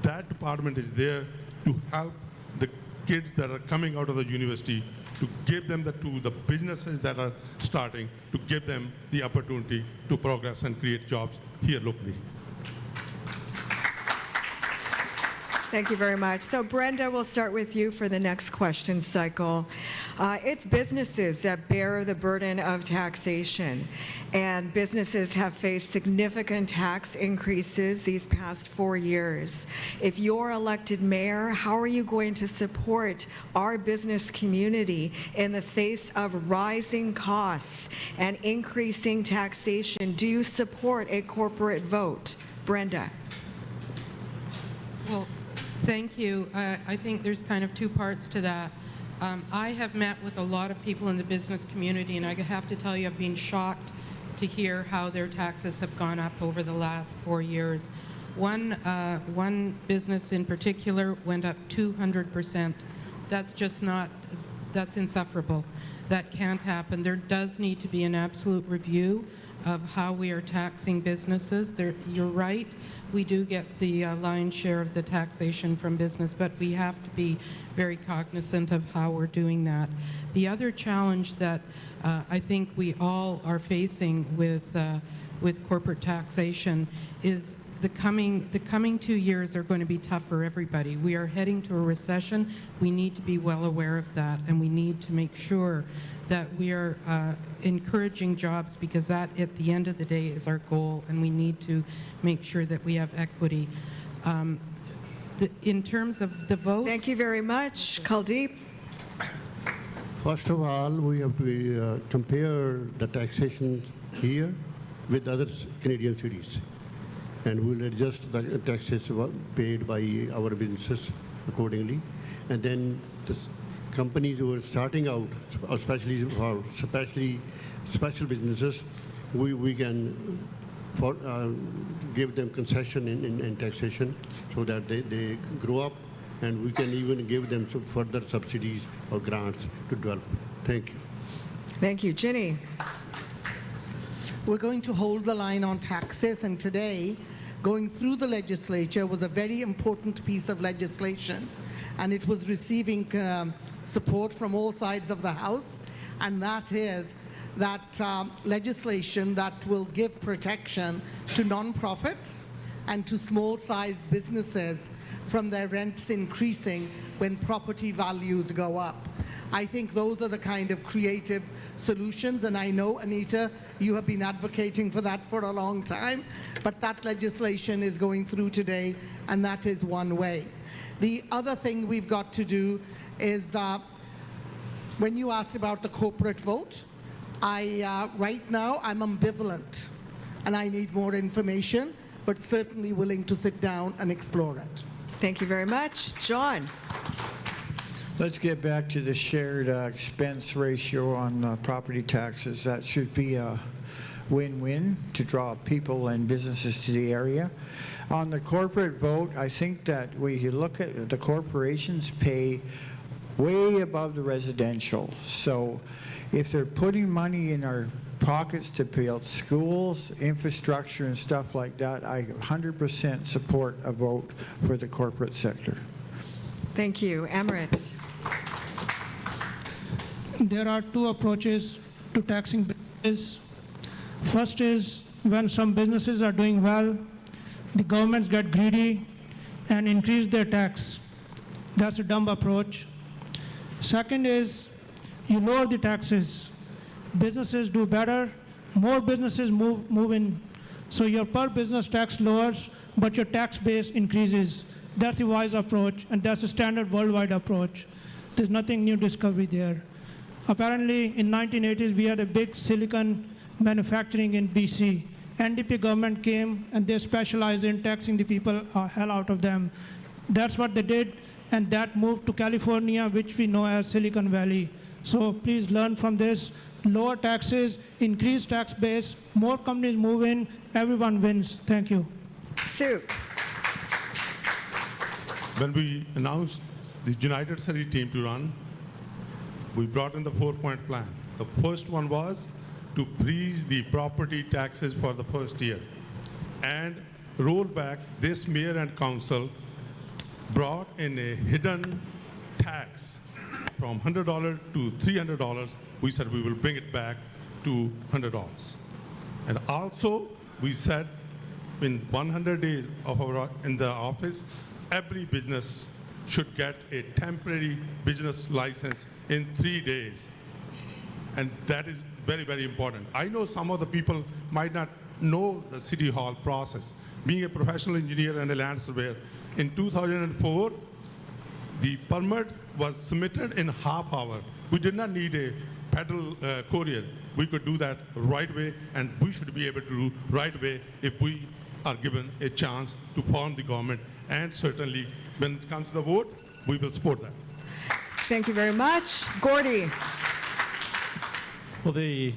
[SPEAKER 5] That department is there to help the kids that are coming out of the university, to give them to the businesses that are starting, to give them the opportunity to progress and create jobs here locally.
[SPEAKER 1] Thank you very much. So Brenda, we'll start with you for the next question cycle. It's businesses that bear the burden of taxation, and businesses have faced significant tax increases these past 4 years. If you're elected mayor, how are you going to support our business community in the face of rising costs and increasing taxation? Do you support a corporate vote? Brenda.
[SPEAKER 7] Well, thank you. I think there's kind of two parts to that. I have met with a lot of people in the business community, and I have to tell you, I've been shocked to hear how their taxes have gone up over the last 4 years. One business in particular went up 200%. That's just not, that's insufferable. That can't happen. There does need to be an absolute review of how we are taxing businesses. You're right. We do get the lion's share of the taxation from business, but we have to be very cognizant of how we're doing that. The other challenge that I think we all are facing with corporate taxation is the coming 2 years are going to be tough for everybody. We are heading to a recession. We need to be well aware of that, and we need to make sure that we are encouraging jobs, because that, at the end of the day, is our goal, and we need to make sure that we have equity. In terms of the vote...
[SPEAKER 1] Thank you very much. Kuldeep.
[SPEAKER 8] First of all, we have to compare the taxation here with other Canadian cities, and we'll adjust the taxes paid by our businesses accordingly. And then the companies who are starting out, especially special businesses, we can give them concession in taxation so that they grow up, and we can even give them some further subsidies or grants to develop. Thank you.
[SPEAKER 1] Thank you. Ginny.
[SPEAKER 9] We're going to hold the line on taxes, and today going through the legislature was a very important piece of legislation, and it was receiving support from all sides of the House, and that is that legislation that will give protection to nonprofits and to small-sized businesses from their rents increasing when property values go up. I think those are the kind of creative solutions, and I know, Anita, you have been advocating for that for a long time, but that legislation is going through today, and that is one way. The other thing we've got to do is, when you asked about the corporate vote, right now I'm ambivalent, and I need more information, but certainly willing to sit down and explore it.
[SPEAKER 1] Thank you very much. John?
[SPEAKER 10] Let's get back to the shared expense ratio on property taxes. That should be a win-win to draw people and businesses to the area. On the corporate vote, I think that when you look at the corporations pay way above the residential. So if they're putting money in our pockets to build schools, infrastructure, and stuff like that, I 100% support a vote for the corporate sector.
[SPEAKER 1] Thank you. Emmerich?
[SPEAKER 4] There are two approaches to taxing businesses. First is when some businesses are doing well, the governments get greedy and increase their tax. That's a dumb approach. Second is you lower the taxes. Businesses do better, more businesses move in. So your per business tax lowers, but your tax base increases. That's the wise approach, and that's a standard worldwide approach. There's nothing new discovery there. Apparently, in 1980s, we had a big silicon manufacturing in BC. NDP government came, and they specialized in taxing the people hell out of them. That's what they did, and that moved to California, which we know as Silicon Valley. So please learn from this. Lower taxes, increase tax base, more companies move in, everyone wins. Thank you.
[SPEAKER 1] Sue?
[SPEAKER 5] When we announced the United Surrey team to run, we brought in the 4-point plan. The first one was to freeze the property taxes for the first year and roll back. This mayor and council brought in a hidden tax from $100 to $300. We said we will bring it back to $100. And also, we said in 100 days of in the office, every business should get a temporary business license in 3 days. And that is very, very important. I know some of the people might not know the City Hall process. Being a professional engineer and a land surveyor, in 2004, the permit was submitted in half hour. We did not need a federal courier. We could do that right away, and we should be able to do right away if we are given a chance to form the government. And certainly, when it comes to the vote, we will support that.
[SPEAKER 1] Thank you very much. Gordy?
[SPEAKER 6] Well, the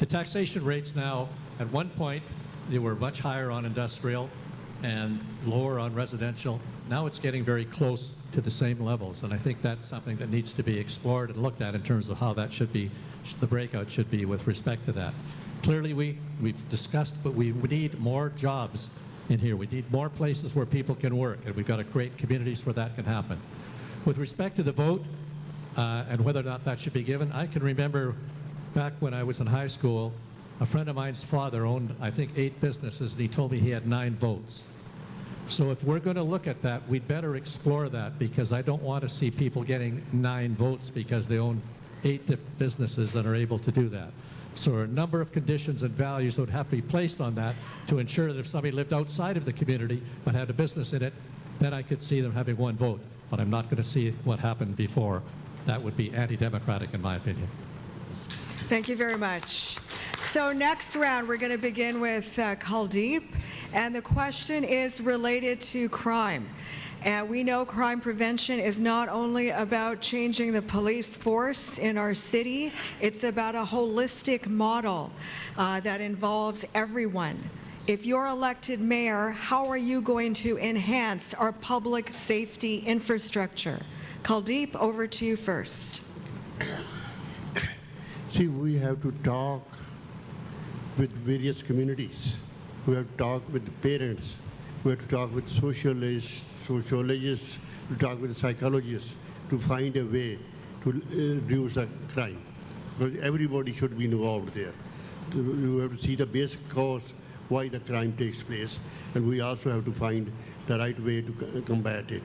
[SPEAKER 6] taxation rates now, at one point, they were much higher on industrial and lower on residential. Now it's getting very close to the same levels, and I think that's something that needs to be explored and looked at in terms of how that should be, the breakout should be with respect to that. Clearly, we've discussed, but we need more jobs in here. We need more places where people can work, and we've got to create communities where that can happen. With respect to the vote and whether or not that should be given, I can remember back when I was in high school, a friend of mine's father owned, I think, 8 businesses, and he told me he had 9 votes. So if we're going to look at that, we'd better explore that, because I don't want to see people getting 9 votes because they own 8 different businesses and are able to do that. So there are a number of conditions and values that would have to be placed on that to ensure that if somebody lived outside of the community but had a business in it, then I could see them having 1 vote. But I'm not going to see what happened before. That would be anti-democratic, in my opinion.
[SPEAKER 1] Thank you very much. So next round, we're going to begin with Kuldeep, and the question is related to crime. And we know crime prevention is not only about changing the police force in our city, it's about a holistic model that involves everyone. If you're elected mayor, how are you going to enhance our public safety infrastructure? Kuldeep, over to you first.
[SPEAKER 8] See, we have to talk with various communities We have to talk with the parents. We have to talk with sociologists, to talk with psychologists to find a way to reduce the crime. Because everybody should be involved there. You have to see the basic cause why the crime takes place, and we also have to find the right way to combat it.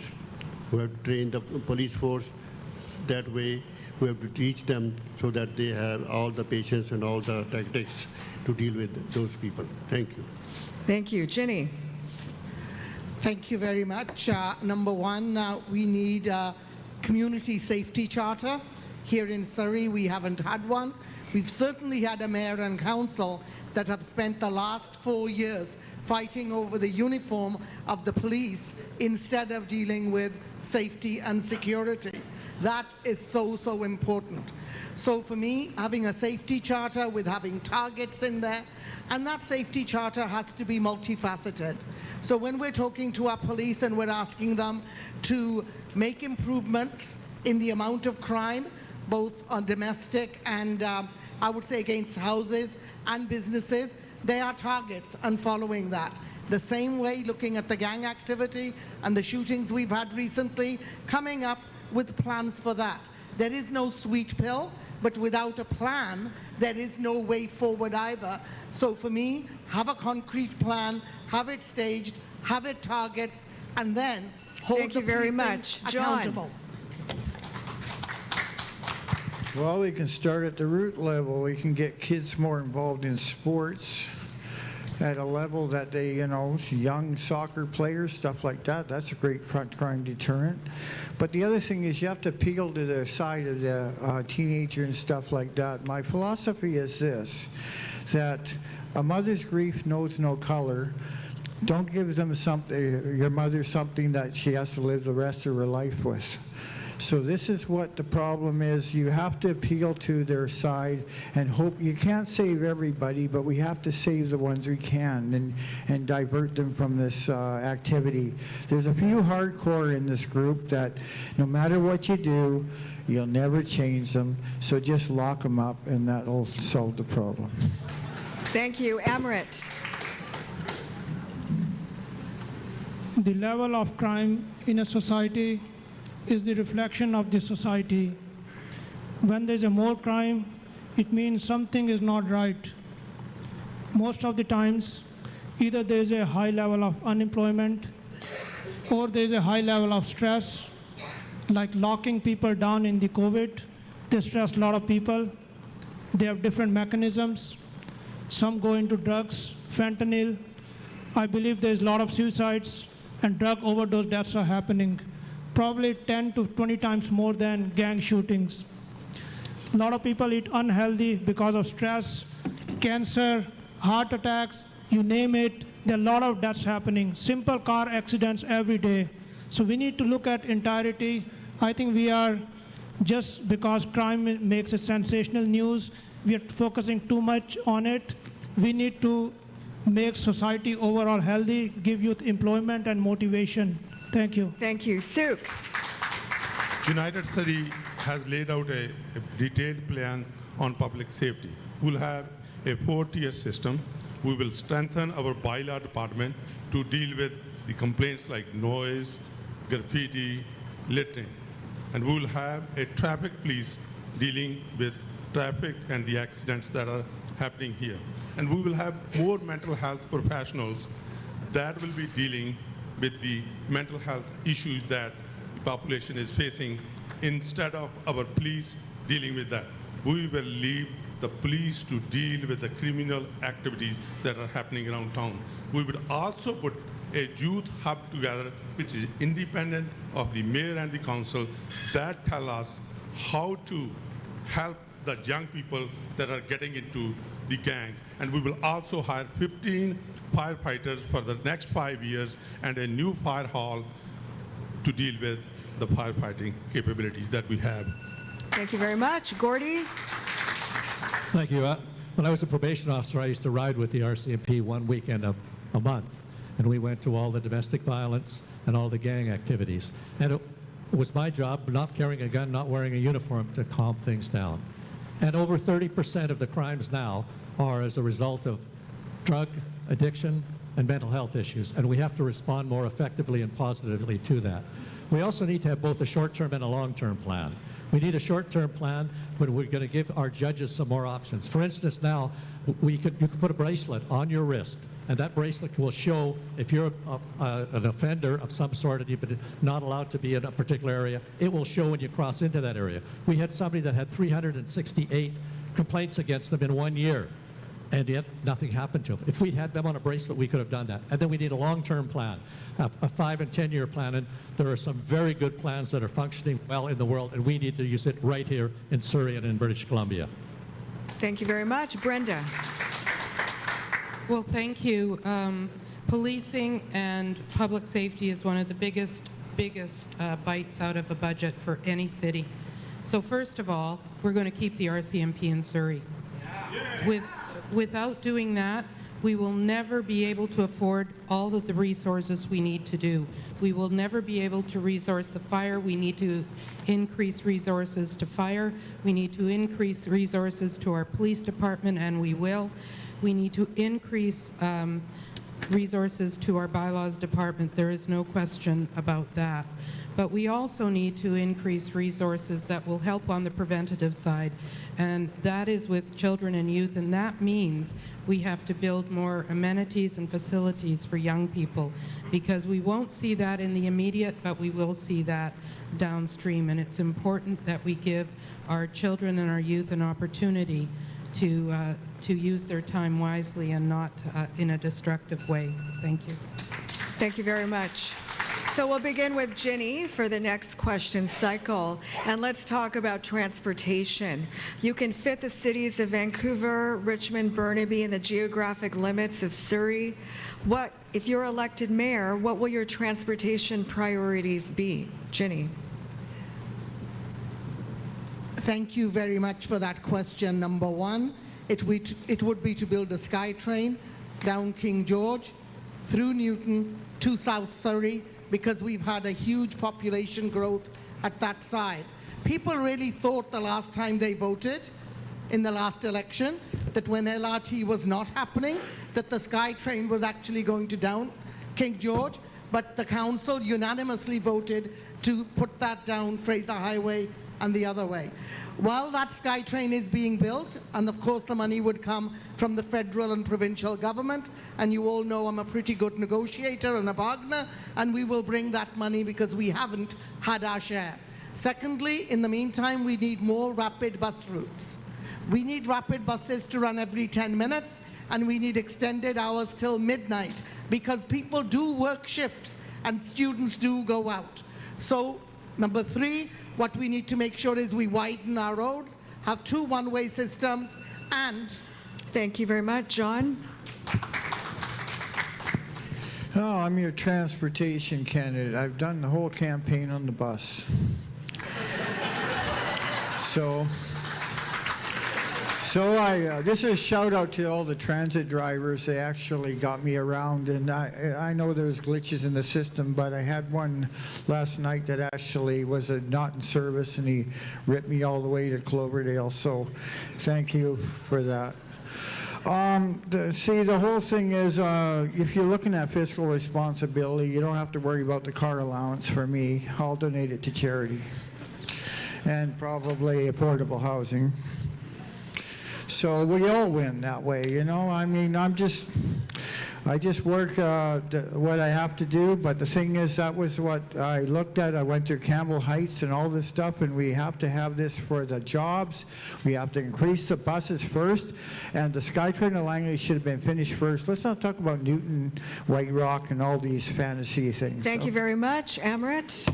[SPEAKER 8] We have to train the police force that way. We have to teach them so that they have all the patience and all the tactics to deal with those people. Thank you.
[SPEAKER 1] Thank you. Ginny?
[SPEAKER 9] Thank you very much. Number one, we need a community safety charter. Here in Surrey, we haven't had one. We've certainly had a mayor and council that have spent the last 4 years fighting over the uniform of the police instead of dealing with safety and security. That is so, so important. So for me, having a safety charter with having targets in there, and that safety charter has to be multifaceted. So when we're talking to our police and we're asking them to make improvements in the amount of crime, both on domestic and I would say against houses and businesses, they are targets and following that. The same way, looking at the gang activity and the shootings we've had recently, coming up with plans for that. There is no sweet pill, but without a plan, there is no way forward either. So for me, have a concrete plan, have it staged, have it targets, and then hold
[SPEAKER 1] Thank you very much. John?
[SPEAKER 9] accountable.
[SPEAKER 10] Well, we can start at the root level. We can get kids more involved in sports at a level that they, young soccer players, stuff like that. That's a great crime deterrent. But the other thing is you have to appeal to the side of the teenager and stuff like that. My philosophy is this, that a mother's grief knows no color. Don't give them your mother something that she has to live the rest of her life with. So this is what the problem is. You have to appeal to their side and hope. You can't save everybody, but we have to save the ones we can and divert them from this activity. There's a few hardcore in this group that no matter what you do, you'll never change them. So just lock them up and that'll solve the problem.
[SPEAKER 1] Thank you. Amrit?
[SPEAKER 4] The level of crime in a society is the reflection of the society. When there's a more crime, it means something is not right. Most of the times, either there's a high level of unemployment or there's a high level of stress, like locking people down in the COVID. They stress a lot of people. They have different mechanisms. Some go into drugs, fentanyl. I believe there's a lot of suicides and drug overdose deaths are happening. Probably 10 to 20 times more than gang shootings. A lot of people eat unhealthy because of stress, cancer, heart attacks, you name it. There are a lot of deaths happening. Simple car accidents every day. So we need to look at entirety. I think we are, just because crime makes it sensational news, we are focusing too much on it. We need to make society overall healthy, give youth employment and motivation. Thank you.
[SPEAKER 1] Thank you. Suk?
[SPEAKER 5] United Surrey has laid out a detailed plan on public safety. We'll have a 4-tier system. We will strengthen our bylaw department to deal with the complaints like noise, graffiti, littering. And we will have a traffic police dealing with traffic and the accidents that are happening here. And we will have more mental health professionals that will be dealing with the mental health issues that the population is facing instead of our police dealing with that. We will leave the police to deal with the criminal activities that are happening around town. We would also put a youth hub together, which is independent of the mayor and the council, that tell us how to help the young people that are getting into the gangs. And we will also hire 15 firefighters for the next 5 years and a new fire hall to deal with the firefighting capabilities that we have.
[SPEAKER 1] Thank you very much. Gordy?
[SPEAKER 6] Thank you. When I was a probation officer, I used to ride with the RCMP one weekend a month, and we went to all the domestic violence and all the gang activities. And it was my job, not carrying a gun, not wearing a uniform, to calm things down. And over 30% of the crimes now are as a result of drug addiction, and mental health issues, and we have to respond more effectively and positively to that. We also need to have both a short-term and a long-term plan. We need a short-term plan, but we're going to give our judges some more options. For instance, now, you could put a bracelet on your wrist, and that bracelet will show if you're an offender of some sort and you've been not allowed to be in a particular area, it will show when you cross into that area. We had somebody that had 368 complaints against them in 1 year, and yet nothing happened to them. If we'd had them on a bracelet, we could have done that. And then we need a long-term plan, a 5- and 10-year plan, and there are some very good plans that are functioning well in the world, and we need to use it right here in Surrey and in British Columbia.
[SPEAKER 1] Thank you very much. Brenda.
[SPEAKER 7] Well, thank you. Policing and public safety is one of the biggest bites out of a budget for any city. So first of all, we're going to keep the RCMP in Surrey. Without doing that, we will never be able to afford all of the resources we need to do. We will never be able to resource the fire. We need to increase resources to fire. We need to increase resources to our police department, and we will. We need to increase resources to our bylaws department. There is no question about that. But we also need to increase resources that will help on the preventative side, and that is with children and youth, and that means we have to build more amenities and facilities for young people, because we won't see that in the immediate, but we will see that downstream, and it's important that we give our children and our youth an opportunity to use their time wisely and not in a destructive way. Thank you.
[SPEAKER 1] Thank you very much. So we'll begin with Ginny for the next question cycle, and let's talk about transportation. You can fit the cities of Vancouver, Richmond, Burnaby in the geographic limits of Surrey. If you're elected mayor, what will your transportation priorities be? Ginny.
[SPEAKER 9] Thank you very much for that question. Number one, it would be to build a SkyTrain down King George, through Newton, to South Surrey, because we've had a huge population growth at that side. People really thought the last time they voted in the last election that when LRT was not happening, that the SkyTrain was actually going to down King George, but the council unanimously voted to put that down Fraser Highway and the other way. While that SkyTrain is being built, and of course the money would come from the federal and provincial government, and you all know I'm a pretty good negotiator and a bargainer, and we will bring that money because we haven't had our share. Secondly, in the meantime, we need more rapid bus routes. We need rapid buses to run every 10 minutes, and we need extended hours till midnight, because people do work shifts and students do go out. So, number three, what we need to make sure is we widen our roads, have 2 one-way systems, and...
[SPEAKER 1] Thank you very much. John?
[SPEAKER 10] Oh, I'm your transportation candidate. I've done the whole campaign on the bus. This is a shout out to all the transit drivers. They actually got me around, and I know there's glitches in the system, but I had one last night that actually was not in service, and he ripped me all the way to Cloverdale, so thank you for that. The whole thing is, if you're looking at fiscal responsibility, you don't have to worry about the car allowance for me. I'll donate it to charity and probably affordable housing. So we all win that way, you know. I mean, I just work what I have to do, but the thing is, that was what I looked at. I went through Campbell Heights and all this stuff, and we have to have this for the jobs. We have to increase the buses first, and the SkyTrain in Langley should have been finished first. Let's not talk about Newton, White Rock, and all these fantasy things.
[SPEAKER 1] Thank you very much. Amrit?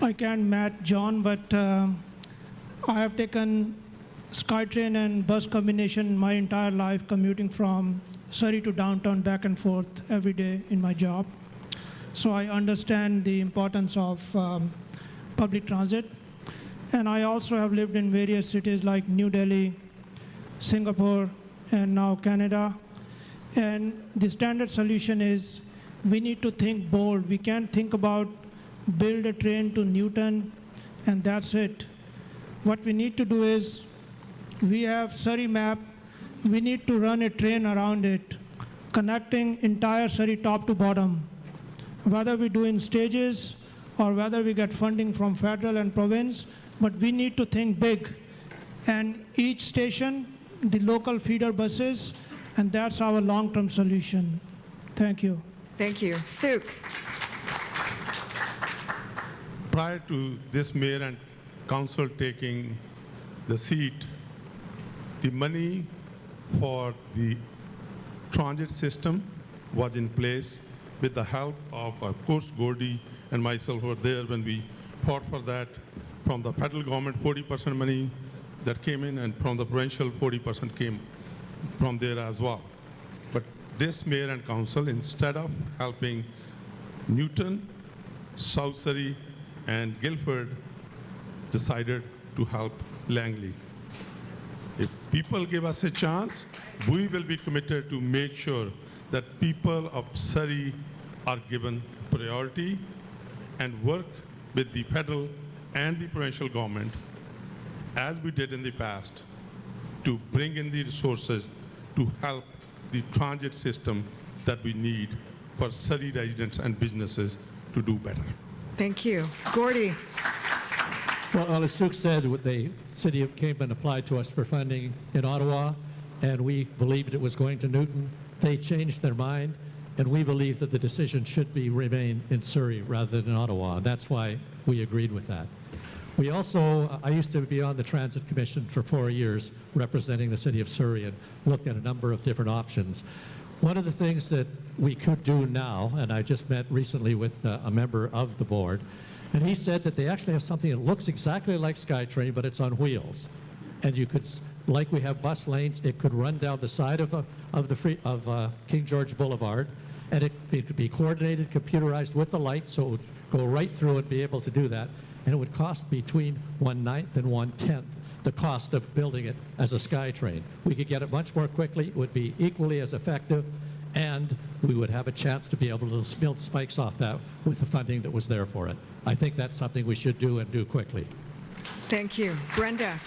[SPEAKER 4] I can't match John, but I have taken SkyTrain and bus combination my entire life, commuting from Surrey to downtown back and forth every day in my job. So I understand the importance of public transit. And I also have lived in various cities like New Delhi, Singapore, and now Canada. And the standard solution is we need to think bold. We can't think about build a train to Newton and that's it. What we need to do is, we have Surrey map, we need to run a train around it, connecting entire Surrey top to bottom. Whether we do in stages or whether we get funding from federal and province, but we need to think big. And each station, the local feeder buses, and that's our long-term solution. Thank you.
[SPEAKER 1] Thank you. Suk.
[SPEAKER 5] Prior to this mayor and council taking the seat, the money for the transit system was in place with the help of course, Gordy and myself were there when we fought for that. From the federal government, 40% money that came in, and from the provincial, 40% came from there as well. But this mayor and council, instead of helping Newton, South Surrey, and Guildford, decided to help Langley. If people give us a chance, we will be committed to make sure that people of Surrey are given priority and work with the federal and the provincial government, as we did in the past, to bring in the resources to help the transit system that we need for Surrey residents and businesses to do better.
[SPEAKER 1] Thank you. Gordy.
[SPEAKER 6] Well, as Suk said, the city came and applied to us for funding in Ottawa, and we believed it was going to Newton. They changed their mind, and we believe that the decision should remain in Surrey rather than in Ottawa. That's why we agreed with that. We also, I used to be on the Transit Commission for 4 years representing the City of Surrey and looked at a number of different options. One of the things that we could do now, and I just met recently with a member of the board, and he said that they actually have something that looks exactly like SkyTrain, but it's on wheels. And you could, like we have bus lanes, it could run down the side of King George Boulevard, and it could be coordinated, computerized with the light, so it would go right through and be able to do that. And it would cost between 1/9 and 1/10 the cost of building it as a SkyTrain. We could get it much more quickly, it would be equally as effective, and we would have a chance to be able to build spikes off that with the funding that was there for it. I think that's something we should do and do quickly.
[SPEAKER 1] Thank you. Brenda.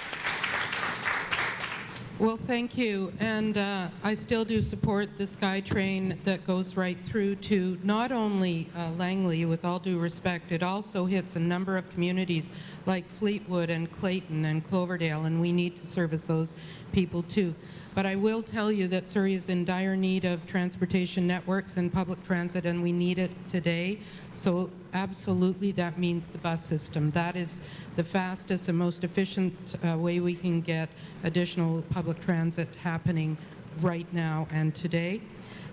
[SPEAKER 7] Well, thank you. And I still do support the SkyTrain that goes right through to not only Langley, with all due respect, it also hits a number of communities like Fleetwood and Clayton and Cloverdale, and we need to service those people too. But I will tell you that Surrey is in dire need of transportation networks and public transit, and we need it today. So absolutely, that means the bus system. That is the fastest and most efficient way we can get additional public transit happening right now and today.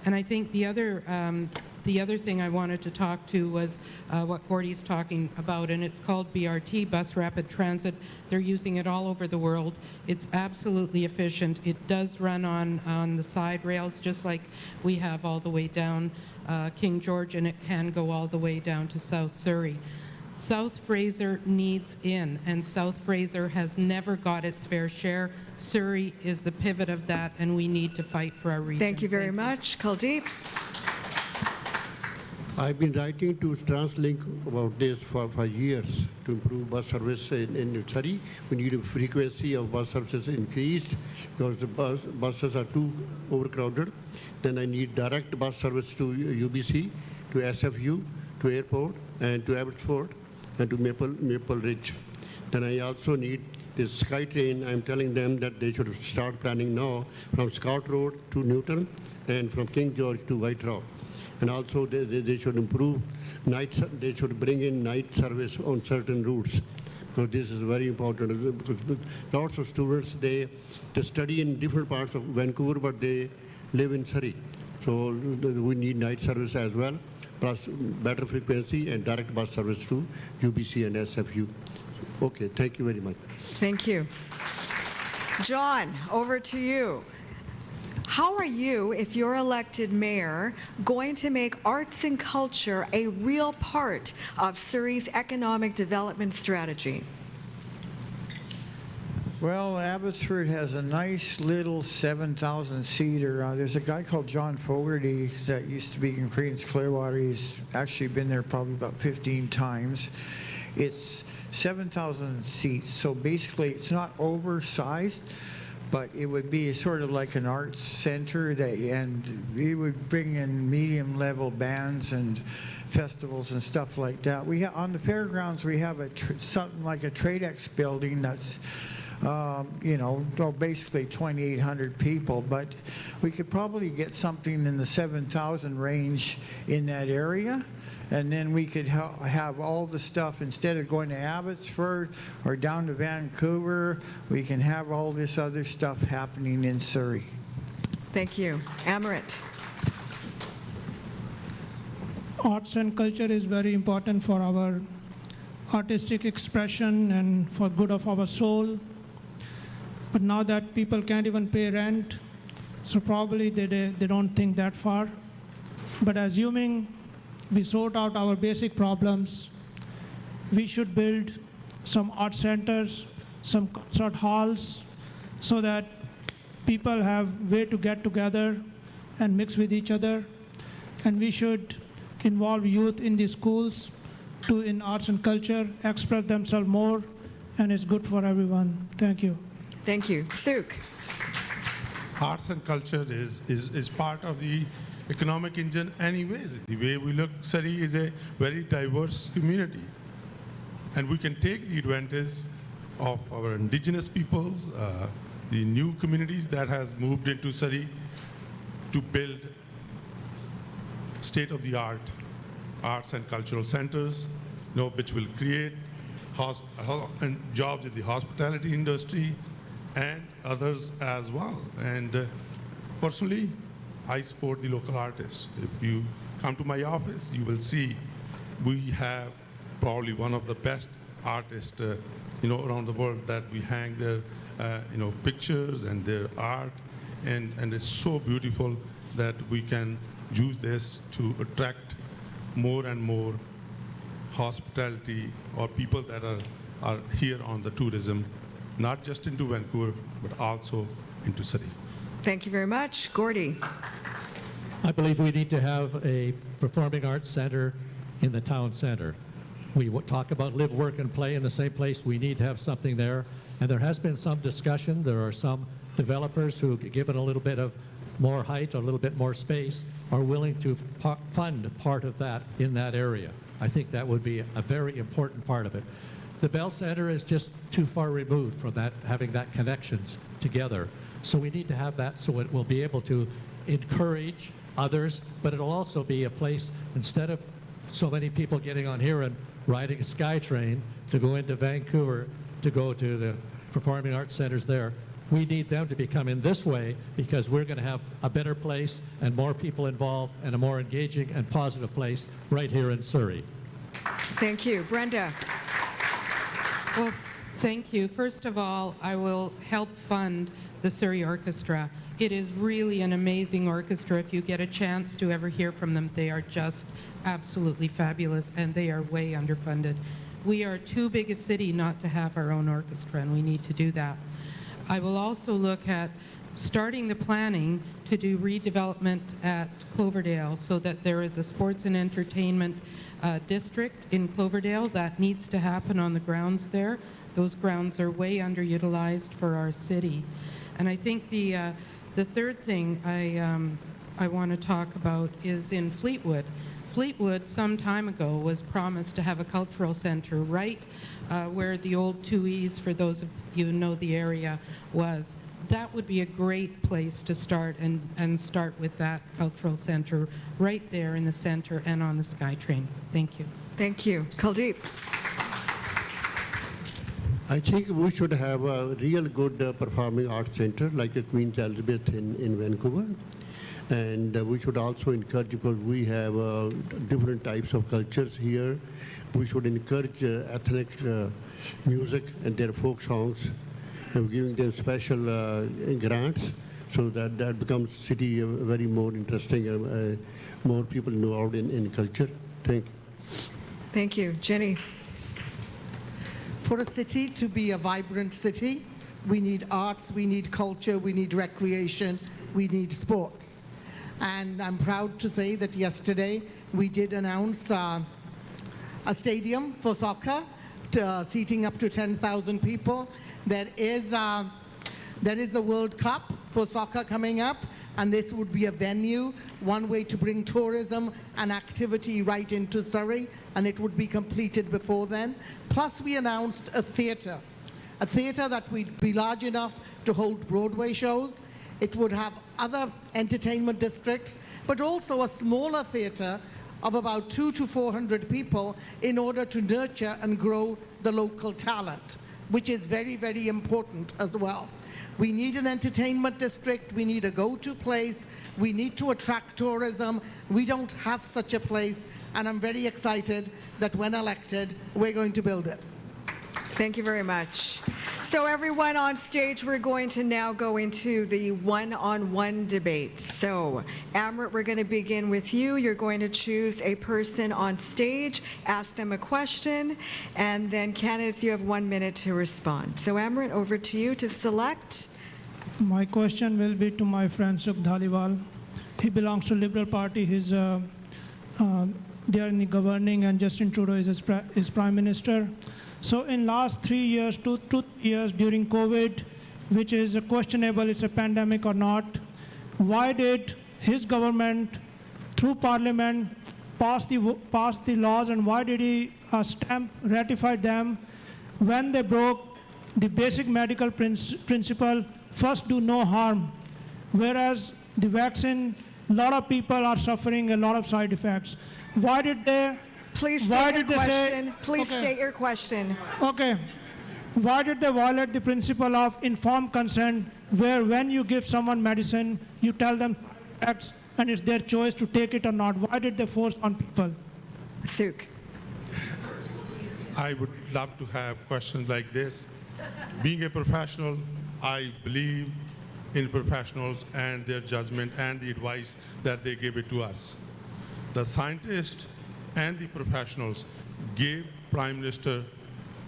[SPEAKER 7] And I think the other thing I wanted to talk to was what Gordy's talking about, and it's called BRT, Bus Rapid Transit. They're using it all over the world. It's absolutely efficient. It does run on the side rails, just like we have all the way down King George, and it can go all the way down to South Surrey. South Fraser needs in, and South Fraser has never got its fair share. Surrey is the pivot of that, and we need to fight for our region.
[SPEAKER 1] Thank you very much. Kuldeep.
[SPEAKER 8] I've been writing to TransLink about this for years to improve bus service in Surrey. We need a frequency of bus services increased because the buses are too overcrowded. Then I need direct bus service to UBC, to SFU, to airport, and to Abbotsford, and to Maple Ridge. Then I also need this SkyTrain. I'm telling them that they should start planning now from Scott Road to Newton and from King George to White Rock. And also they should improve they should bring in night service on certain routes, because this is very important. Because lots of students, they study in different parts of Vancouver, but they live in Surrey. So we need night service as well, plus better frequency and direct bus service to UBC and SFU. Okay, thank you very much.
[SPEAKER 1] Thank you. John, over to you. How are you, if you're elected mayor, going to make arts and culture a real part of Surrey's economic development strategy?
[SPEAKER 10] Well, Abbotsford has a nice little 7,000-seater. There's a guy called John Fogarty that used to be in Creighton's Clearwater. He's actually been there probably about 15 times. It's 7,000 seats, so basically it's not oversized, but it would be sort of like an arts center, and we would bring in medium-level bands and festivals and stuff like that. On the fairgrounds, we have something like a Tradex building that's basically 2,800 people, but we could probably get something in the 7,000 range in that area. And then we could have all the stuff, instead of going to Abbotsford or down to Vancouver, we can have all this other stuff happening in Surrey.
[SPEAKER 1] Thank you. Amarit.
[SPEAKER 4] Arts and culture is very important for our artistic expression and for good of our soul. But now that people can't even pay rent, so probably they don't think that far. But assuming we sort out our basic problems, we should build some art centers, some concert halls, so that people have way to get together and mix with each other. And we should involve youth in the schools in arts and culture, express themselves more, and it's good for everyone. Thank you.
[SPEAKER 1] Thank you. Suk.
[SPEAKER 5] Arts and culture is part of the economic engine anyways. The way we look, Surrey is a very diverse community. And we can take the advantage of our Indigenous peoples, the new communities that has moved into Surrey to build state-of-the-art arts and cultural centers, which will create jobs in the hospitality industry and others as well. And personally, I support the local artists. If you come to my office, you will see we have probably one of the best artists, around the world, that we hang their, pictures and their art, and it's so beautiful that we can use this to attract more and more hospitality or people that are here on the tourism, not just into Vancouver, but also into Surrey.
[SPEAKER 1] Thank you very much. Gordy.
[SPEAKER 6] I believe we need to have a performing arts center in the town center. We talk about live, work, and play in the same place. We need to have something there. And there has been some discussion. There are some developers who, given a little bit of more height, a little bit more space, are willing to fund part of that in that area. I think that would be a very important part of it. The Bell Center is just too far removed from that, having that connections together. So we need to have that so it will be able to encourage others, but it'll also be a place, instead of so many people getting on here and riding a SkyTrain to go into Vancouver to go to the performing arts centers there, we need them to be coming this way, because we're going to have a better place and more people involved and a more engaging and positive place right here in Surrey.
[SPEAKER 1] Thank you. Brenda.
[SPEAKER 7] Well, thank you. First of all, I will help fund the Surrey Orchestra. It is really an amazing orchestra. If you get a chance to ever hear from them, they are just absolutely fabulous, and they are way underfunded. We are too big a city not to have our own orchestra, and we need to do that. I will also look at starting the planning to do redevelopment at Cloverdale, so that there is a sports and entertainment district in Cloverdale. That needs to happen on the grounds there. Those grounds are way underutilized for our city. And I think the third thing I want to talk about is in Fleetwood. Fleetwood, some time ago, was promised to have a cultural center right where the old 2Es, for those of you who know the area, was. That would be a great place to start, and start with that cultural center right there in the center and on the SkyTrain. Thank you.
[SPEAKER 1] Thank you. Kuldeep.
[SPEAKER 8] I think we should have a real good performing arts center like a Queen Elizabeth in Vancouver. And we should also encourage, because we have different types of cultures here, we should encourage ethnic music and their folk songs, and giving them special grants, so that becomes city very more interesting and more people involved in culture. Thank you.
[SPEAKER 1] Thank you. Jenny.
[SPEAKER 9] For a city to be a vibrant city, we need arts, we need culture, we need recreation, we need sports. And I'm proud to say that yesterday we did announce a stadium for soccer, seating up to 10,000 people. There is There is the World Cup for soccer coming up, and this would be a venue, one way to bring tourism and activity right into Surrey, and it would be completed before then. Plus, we announced a theatre that would be large enough to hold Broadway shows. It would have other entertainment districts, but also a smaller theatre of about 200 to 400 people in order to nurture and grow the local talent, which is very, very important as well. We need an entertainment district, we need a go-to place, we need to attract tourism. We don't have such a place, and I'm very excited that when elected, we're going to build it.
[SPEAKER 1] Thank you very much. So everyone on stage, we're going to now go into the one-on-one debate. So Amrit, we're going to begin with you. You're going to choose a person on stage, ask them a question, and then candidates, you have 1 minute to respond. So Amrit, over to you to select.
[SPEAKER 4] My question will be to my friend Sukh Dhaliwal. He belongs to Liberal Party. They are in the governing, and Justin Trudeau is Prime Minister. So in last 3 years, two years during COVID, which is questionable, it's a pandemic or not, why did his government, through Parliament, pass the laws, and why did he ratify them when they broke the basic medical principle, first do no harm, whereas the vaccine, a lot of people are suffering a lot of side effects. Why did they?
[SPEAKER 1] Please
[SPEAKER 4] Why
[SPEAKER 1] state your
[SPEAKER 4] did they say-
[SPEAKER 1] question. Please
[SPEAKER 4] Okay.
[SPEAKER 1] state your question.
[SPEAKER 4] Okay. Why did they violate the principle of informed consent, where when you give someone medicine, you tell them facts and it's their choice to take it or not? Why did they force on people?
[SPEAKER 1] Sukh.
[SPEAKER 5] I would love to have questions like this. Being a professional, I believe in professionals and their judgment and the advice that they give it to us. The scientists and the professionals gave Prime Minister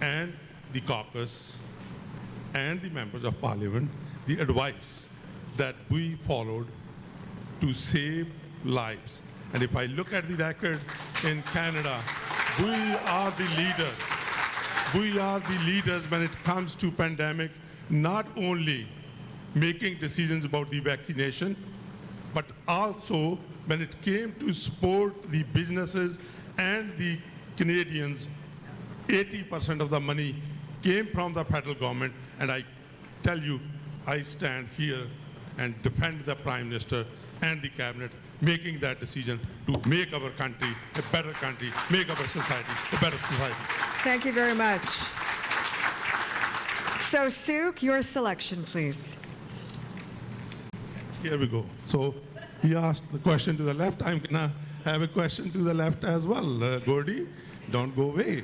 [SPEAKER 5] and the caucus and the members of Parliament the advice that we followed to save lives. And if I look at the record in Canada, we are the leaders. We are the leaders when it comes to pandemic, not only making decisions about the vaccination, but also when it came to support the businesses and the Canadians. 80% of the money came from the federal government, and I tell you, I stand here and defend the Prime Minister and the Cabinet making that decision to make our country a better country, make our society a better society.
[SPEAKER 1] Thank you very much. So Sukh, your selection, please.
[SPEAKER 5] Here we go. So he asked the question to the left. I'm going to have a question to the left as well. Gordy, don't go away.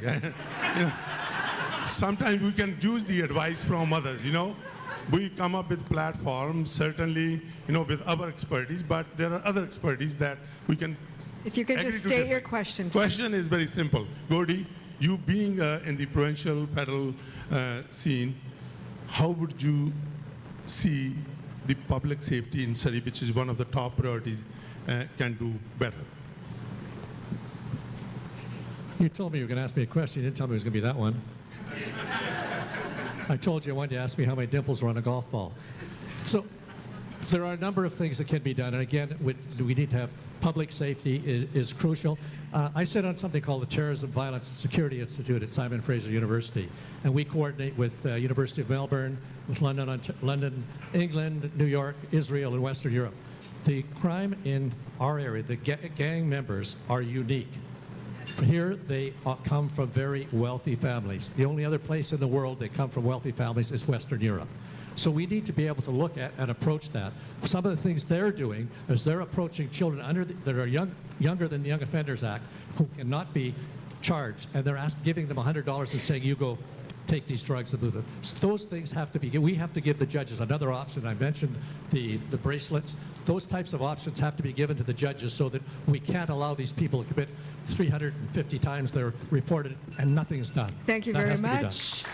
[SPEAKER 5] You know, sometimes we can use the advice from others, you know. We come up with platforms, certainly, you know, with our expertise, but there are other expertise that we can
[SPEAKER 1] If you could
[SPEAKER 5] agree
[SPEAKER 1] just
[SPEAKER 5] to
[SPEAKER 1] state
[SPEAKER 5] disagree.
[SPEAKER 1] your question. please.
[SPEAKER 5] Question is very simple. Gordy, you being in the provincial, federal scene, how would you see the public safety in Surrey, which is one of the top priorities, can do better?
[SPEAKER 6] You told me you were going to ask me a question. You didn't tell me it was going to be that one. I told you I wanted to ask me how many dimples are on a golf ball. So there are a number of things that can be done. And again, we need to have public safety is crucial. I sit on something called the Terrorism, Violence and Security Institute at Simon Fraser University. And we coordinate with University of Melbourne, with London, England, New York, Israel, and Western Europe. The crime in our area, the gang members are unique. Here, they come from very wealthy families. The only other place in the world they come from wealthy families is Western Europe. So we need to be able to look at and approach that. Some of the things they're doing is they're approaching children that are younger than the Young Offenders Act who cannot be charged, and they're giving them $100 and saying, you go take these drugs and move them. So those things have to be, we have to give the judges another option. I mentioned the bracelets. Those types of options have to be given to the judges so that we can't allow these people to commit 350 times they're reported and nothing's done.
[SPEAKER 1] Thank you
[SPEAKER 6] That
[SPEAKER 1] very
[SPEAKER 6] has to be done.
[SPEAKER 1] much.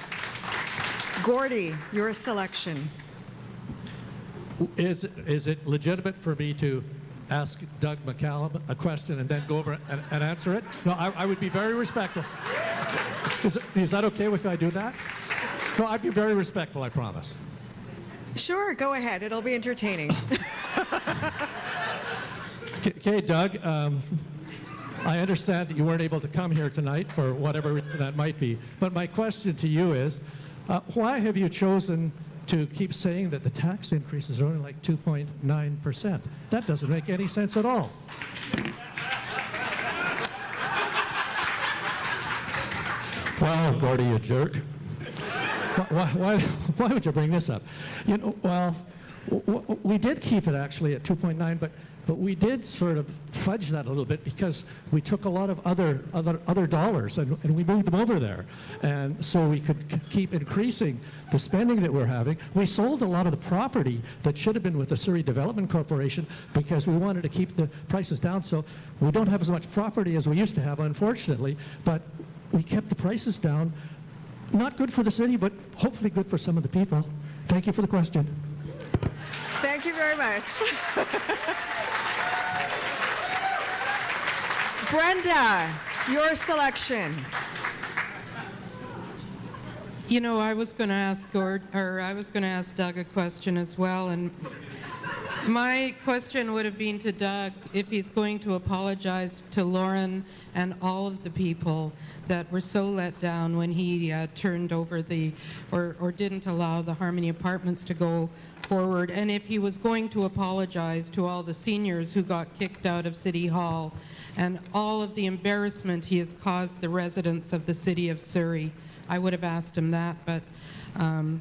[SPEAKER 1] Gordy, your selection.
[SPEAKER 6] Is it legitimate for me to ask Doug McCallum a question and then go over and answer it? No, I would be very respectful. Is that okay if I do that? No, I'd be very respectful, I promise.
[SPEAKER 1] Sure, go ahead. It'll be entertaining.
[SPEAKER 6] Okay, Doug, I understand that you weren't able to come here tonight for whatever reason that might be, but my question to you is, why have you chosen to keep saying that the tax increases are only like 2.9%? That doesn't make any sense at all. Wow, Gordy, you jerk. Why would you bring this up? You know, well, we did keep it actually at 2.9, but we did sort of fudge that a little bit because we took a lot of other dollars and we moved them over there. And so we could keep increasing the spending that we're having. We sold a lot of the property that should have been with the Surrey Development Corporation because we wanted to keep the prices down. So we don't have as much property as we used to have, unfortunately, but we kept the prices down. Not good for the city, but hopefully good for some of the people. Thank you for the question.
[SPEAKER 1] Thank you very much. Brenda, your selection.
[SPEAKER 7] You know, I was going to ask Doug a question as well, and my question would have been to Doug if he's going to apologize to Lauren and all of the people that were so let down when he turned over or didn't allow the Harmony Apartments to go forward, and if he was going to apologize to all the seniors who got kicked out of City Hall and all of the embarrassment he has caused the residents of the City of Surrey. I would have asked him that, but I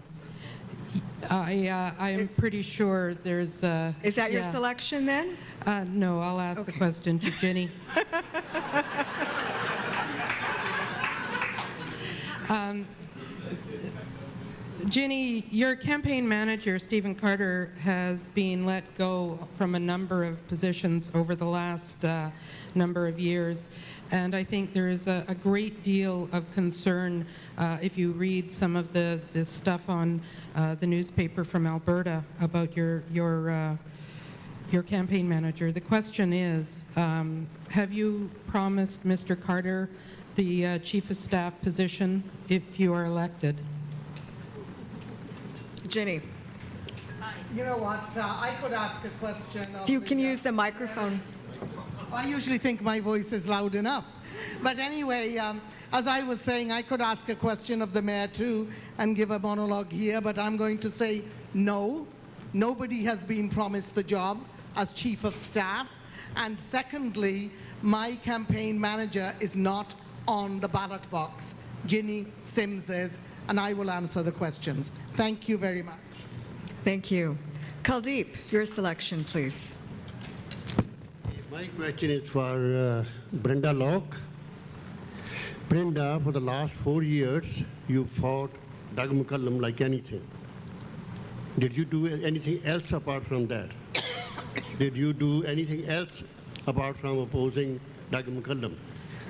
[SPEAKER 7] am pretty sure there's...
[SPEAKER 1] Is that your selection then?
[SPEAKER 7] No, I'll ask the question to Ginny. Ginny, your campaign manager, Stephen Carter, has been let go from a number of positions over the last number of years. And I think there is a great deal of concern if you read some of this stuff on the newspaper from Alberta about your campaign manager. The question is, have you promised Mr. Carter the Chief of Staff position if you are elected?
[SPEAKER 1] Ginny,
[SPEAKER 9] You know what? I could ask a question.
[SPEAKER 1] if you can use the microphone.
[SPEAKER 9] I usually think my voice is loud enough. But anyway, as I was saying, I could ask a question of the mayor too and give a monologue here, but I'm going to say no. Nobody has been promised the job as Chief of Staff. And secondly, my campaign manager is not on the ballot box. Ginny Sims is, and I will answer the questions. Thank you very much.
[SPEAKER 1] Thank you. Kuldeep, your selection, please.
[SPEAKER 8] My question is for Brenda Locke. Brenda, for the last 4 years, you fought Doug McCallum like anything. Did you do anything else apart from that? Did you do anything else apart from opposing Doug McCallum?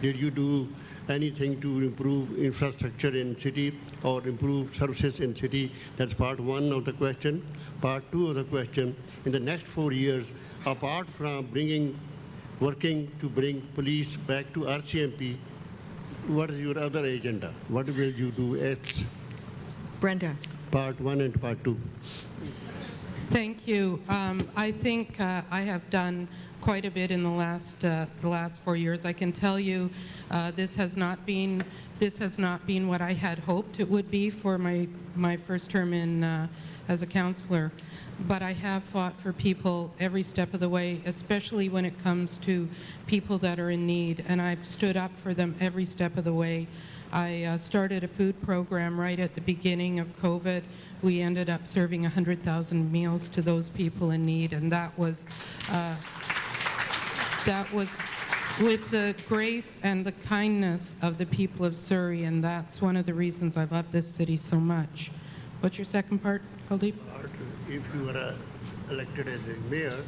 [SPEAKER 8] Did you do anything to improve infrastructure in city or improve services in city? That's part one of the question. Part two of the question, in the next 4 years, apart from working to bring police back to RCMP, what is your other agenda? What will you do else?
[SPEAKER 1] Brenda.
[SPEAKER 8] Part one and part two.
[SPEAKER 7] Thank you. I think I have done quite a bit in the last 4 years. I can tell you, this has not been what I had hoped it would be for my first term in as a councillor. But I have fought for people every step of the way, especially when it comes to people that are in need, and I've stood up for them every step of the way. I started a food program right at the beginning of COVID. We ended up serving 100,000 meals to those people in need, and that was with the grace and the kindness of the people of Surrey, and that's one of the reasons I love this city so much. What's your second part, Kuldeep?
[SPEAKER 8] If you are elected as a mayor,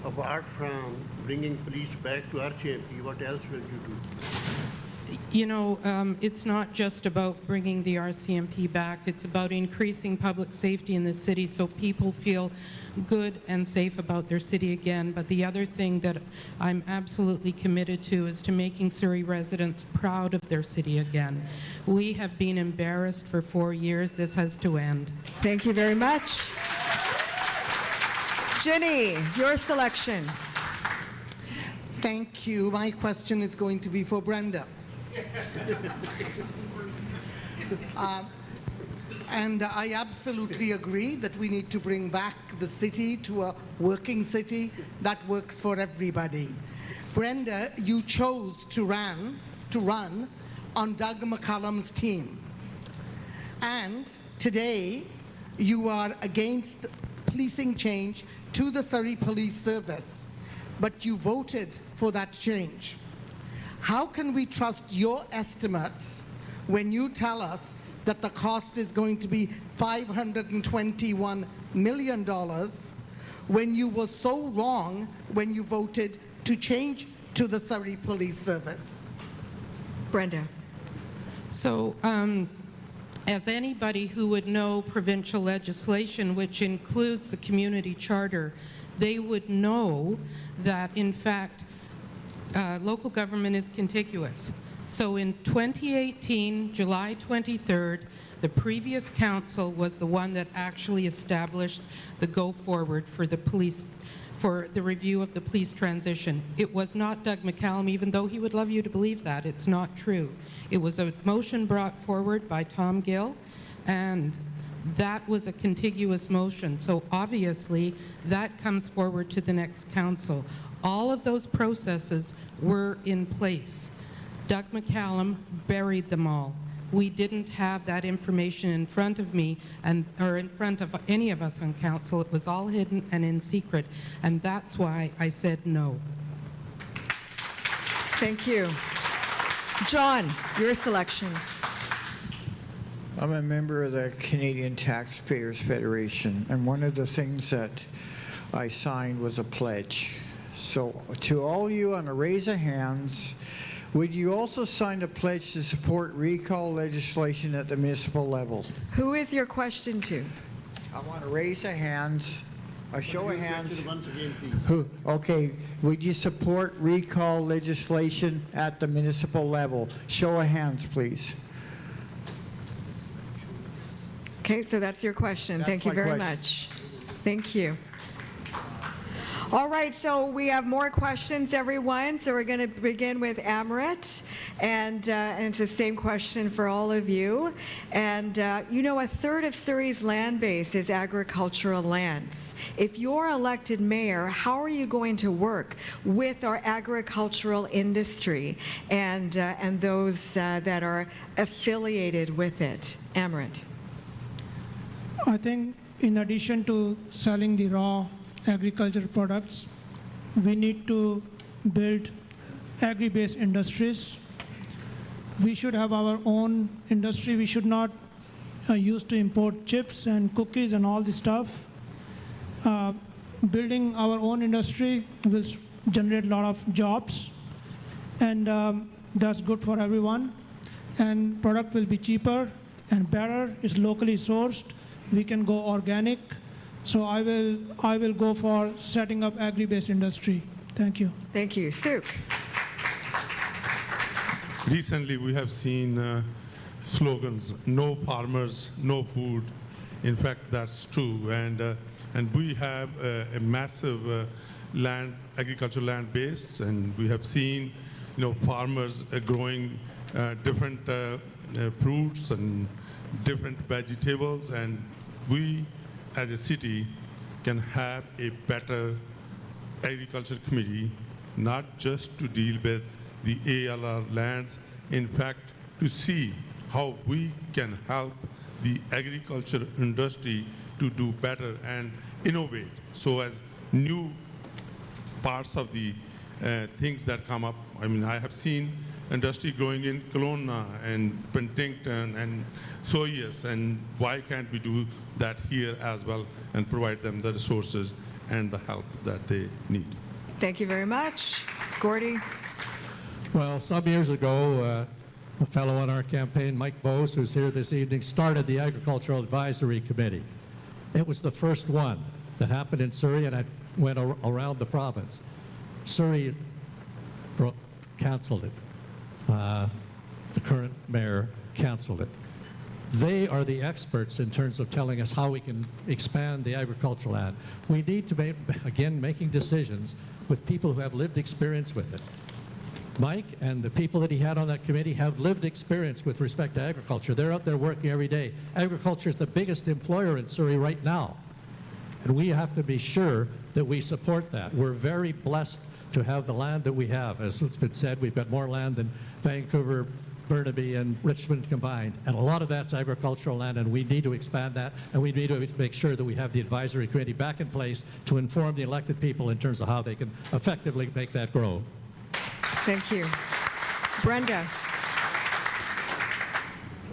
[SPEAKER 8] apart from bringing police back to RCMP, what else will you do?
[SPEAKER 7] You know, it's not just about bringing the RCMP back. It's about increasing public safety in the city so people feel good and safe about their city again. But the other thing that I'm absolutely committed to is to making Surrey residents proud of their city again. We have been embarrassed for 4 years. This has to end.
[SPEAKER 1] Thank you very much. Ginny, your selection.
[SPEAKER 9] Thank you. My question is going to be for Brenda. And I absolutely agree that we need to bring back the city to a working city that works for everybody. Brenda, you chose to run on Doug McCallum's team. And today, you are against policing change to the Surrey Police Service, but you voted for that change. How can we trust your estimates when you tell us that the cost is going to be $521 million when you were so wrong when you voted to change to the Surrey Police Service?
[SPEAKER 1] Brenda.
[SPEAKER 7] So, as anybody who would know provincial legislation, which includes the community charter, they would know that, in fact, local government is contiguous. So in 2018, July 23rd, the previous council was the one that actually established the go-forward for the police, for the review of the police transition. It was not Doug McCallum, even though he would love you to believe that. It's not true. It was a motion brought forward by Tom Gill, and that was a contiguous motion. So obviously, that comes forward to the next council. All of those processes were in place. Doug McCallum buried them all. We didn't have that information in front of me or in front of any of us on council. It was all hidden and in secret, and that's why I said no.
[SPEAKER 1] Thank you. John, your selection.
[SPEAKER 10] I'm a member of the Canadian Taxpayers Federation, and one of the things that I signed was a pledge. So to all you on a raise of hands, would you also sign a pledge to support recall legislation at the municipal level?
[SPEAKER 1] Who is your question to?
[SPEAKER 10] I want to raise of hands, a show of hands.
[SPEAKER 8] Once again, please.
[SPEAKER 10] Who? Okay, would you support recall legislation at the municipal level? Show of hands, please.
[SPEAKER 1] Okay, so that's your question.
[SPEAKER 10] That's
[SPEAKER 1] Thank you
[SPEAKER 10] my
[SPEAKER 1] very
[SPEAKER 10] question.
[SPEAKER 1] much. Thank you. All right, so we have more questions, everyone. So we're going to begin with Amrit, and it's the same question for all of you. And you know, a third of Surrey's land base is agricultural lands. If you're elected mayor, how are you going to work with our agricultural industry and those that are affiliated with it? Amrit.
[SPEAKER 4] I think in addition to selling the raw agricultural products, we need to build agri-based industries. We should have our own industry. We should not use to import chips and cookies and all this stuff. Building our own industry will generate a lot of jobs, and that's good for everyone. And product will be cheaper and better. It's locally sourced. We can go organic. So I will go for setting up agri-based industry. Thank you.
[SPEAKER 1] Thank you. Suk.
[SPEAKER 5] Recently, we have seen slogans, no farmers, no food. In fact, that's true. And we have a massive agricultural land base, and we have seen, farmers growing different fruits and different vegetables, and we as a city can have a better agriculture committee, not just to deal with the ALR lands, in fact, to see how we can help the agriculture industry to do better and innovate. So as new parts of the things that come up, I mean, I have seen industry growing in Kelowna and Penticton and Soyuz, and why can't we do that here as well and provide them the resources and the help that they need?
[SPEAKER 1] Thank you very much. Gordy.
[SPEAKER 6] Well, some years ago, a fellow on our campaign, Mike Bose, who's here this evening, started the Agricultural Advisory Committee. It was the first one that happened in Surrey, and it went around the province. Surrey canceled it. The current mayor canceled it. They are the experts in terms of telling us how we can expand the agricultural land. We need to make, again, making decisions with people who have lived experience with it. Mike and the people that he had on that committee have lived experience with respect to agriculture. They're out there working every day. Agriculture is the biggest employer in Surrey right now. And we have to be sure that we support that. We're very blessed to have the land that we have. As it's been said, we've got more land than Vancouver, Burnaby, and Richmond combined. And a lot of that's agricultural land, and we need to expand that, and we need to make sure that we have the advisory committee back in place to inform the elected people in terms of how they can effectively make that grow.
[SPEAKER 1] Thank you. Brenda.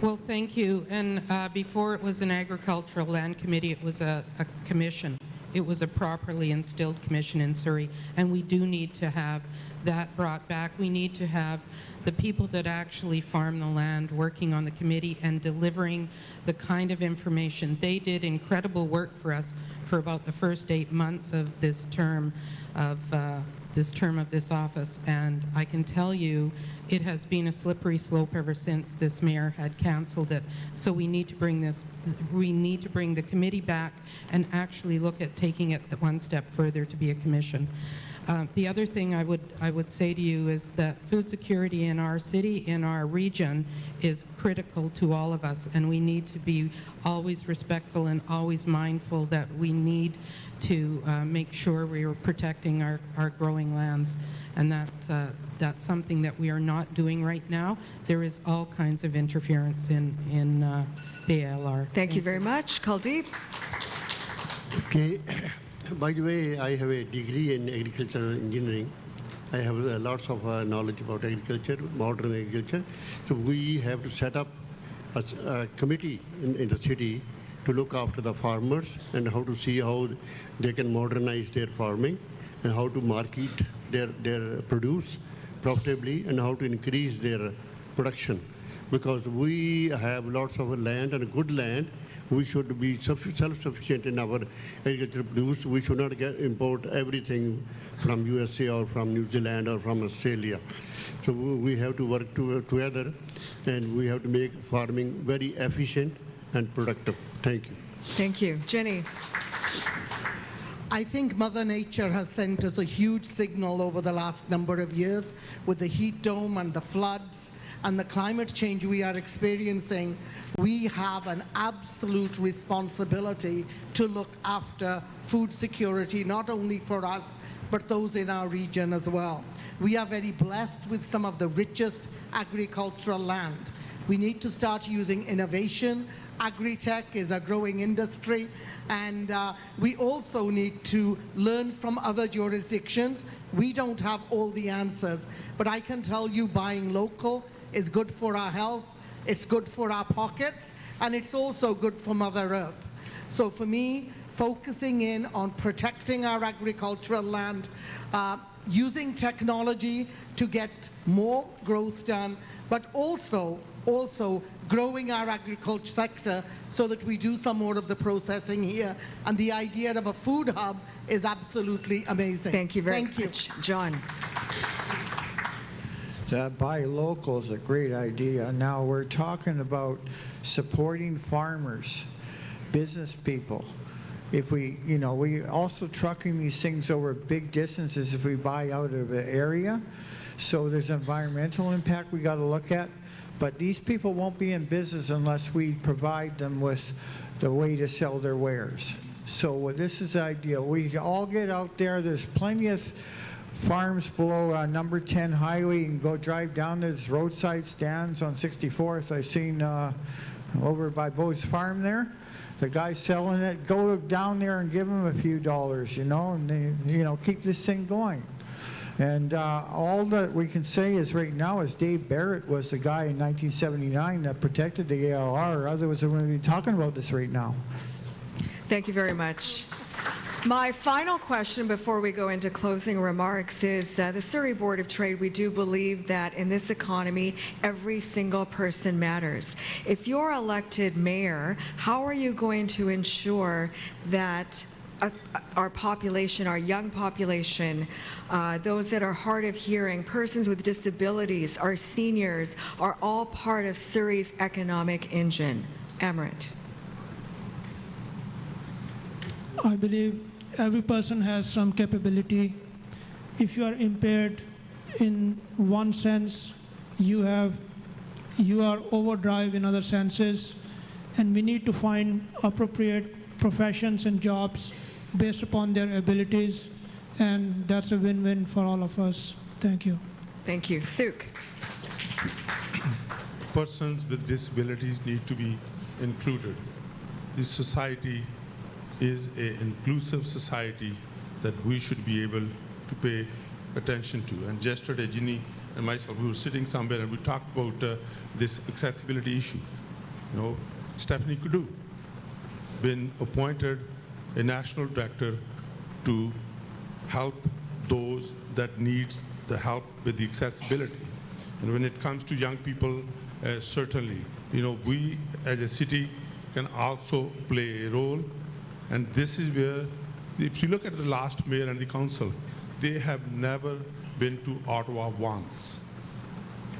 [SPEAKER 7] Well, thank you. And before it was an agricultural land committee, it was a commission. It was a properly instilled commission in Surrey, and we do need to have that brought back. We need to have the people that actually farm the land working on the committee and delivering the kind of information. They did incredible work for us for about the first 8 months of this term of this office, and I can tell you it has been a slippery slope ever since this mayor had canceled it. So we need to bring the committee back and actually look at taking it one step further to be a commission. The other thing I would say to you is that food security in our city, in our region, is critical to all of us, and we need to be always respectful and always mindful that we need to make sure we are protecting our growing lands, and that's something that we are not doing right now. There is all kinds of interference in the ALR.
[SPEAKER 1] Thank you very much. Kuldeep.
[SPEAKER 8] Okay. By the way, I have a degree in agricultural engineering. I have lots of knowledge about agriculture, modern agriculture. So we have to set up a committee in the city to look after the farmers and how to see how they can modernize their farming and how to market their produce profitably and how to increase their production. Because we have lots of land and good land, we should be self-sufficient in our agricultural produce. We should not import everything from USA or from New Zealand or from Australia. So we have to work together, and we have to make farming very efficient and productive. Thank you.
[SPEAKER 1] Thank you. Jenny.
[SPEAKER 9] I think Mother Nature has sent us a huge signal over the last number of years with the heat dome and the floods and the climate change we are experiencing. We have an absolute responsibility to look after food security, not only for us, but those in our region as well. We are very blessed with some of the richest agricultural land. We need to start using innovation. Agri-tech is a growing industry, and we also need to learn from other jurisdictions. We don't have all the answers, but I can tell you buying local is good for our health, it's good for our pockets, and it's also good for Mother Earth. So for me, focusing in on protecting our agricultural land, using technology to get more growth done, but also growing our agriculture sector so that we do some more of the processing here. And the idea of a food hub is absolutely amazing.
[SPEAKER 1] Thank you very much. John.
[SPEAKER 10] Buy local is a great idea. Now we're talking about supporting farmers, business people. If we also trucking these things over big distances if we buy out of an area. So there's environmental impact we got to look at. But these people won't be in business unless we provide them with the way to sell their wares. So this is ideal. We all get out there. There's plenty of farms below number 10 highway. You can go drive down to this roadside stands on 64th. I seen over by Bo's farm there. The guy selling it. Go down there and give him a few dollars, and they, keep this thing going. And all that we can say is right now is Dave Barrett was the guy in 1979 that protected the ALR. Otherwise, we wouldn't be talking about this right now.
[SPEAKER 1] Thank you very much. My final question before we go into closing remarks is the Surrey Board of Trade, we do believe that in this economy, every single person matters. If you're elected mayor, how are you going to ensure that our population, our young population, those that are hard of hearing, persons with disabilities, our seniors, are all part of Surrey's economic engine? Emrit.
[SPEAKER 4] I believe every person has some capability. If you are impaired in one sense, you are overdrive in other senses, and we need to find appropriate professions and jobs based upon their abilities, and that's a win-win for all of us. Thank you.
[SPEAKER 1] Thank you. Suk.
[SPEAKER 5] Persons with disabilities need to be included. This society is an inclusive society that we should be able to pay attention to. And yesterday, Ginny and myself, we were sitting somewhere and we talked about this accessibility issue. You know, Stephanie Kudu been appointed a national director to help those that needs the help with the accessibility. And when it comes to young people, certainly, you know, we as a city can also play a role. And this is where, if you look at the last mayor and the council, they have never been to Ottawa once.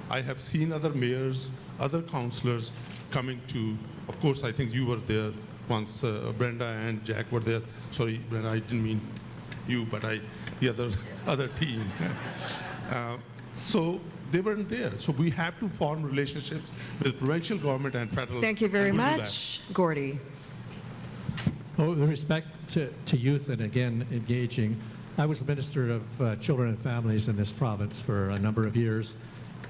[SPEAKER 5] I have seen other mayors, other councillors coming to, of course, I think you were there once, Brenda and Jack were there. Sorry, Brenda, I didn't mean you, but the other team. So they weren't there. So we have to form relationships with provincial government and federal.
[SPEAKER 1] Thank you very
[SPEAKER 5] and we'll do
[SPEAKER 1] much. Gordy.
[SPEAKER 6] Well, with respect to youth and again engaging, I was the Minister of Children and Families in this province for a number of years,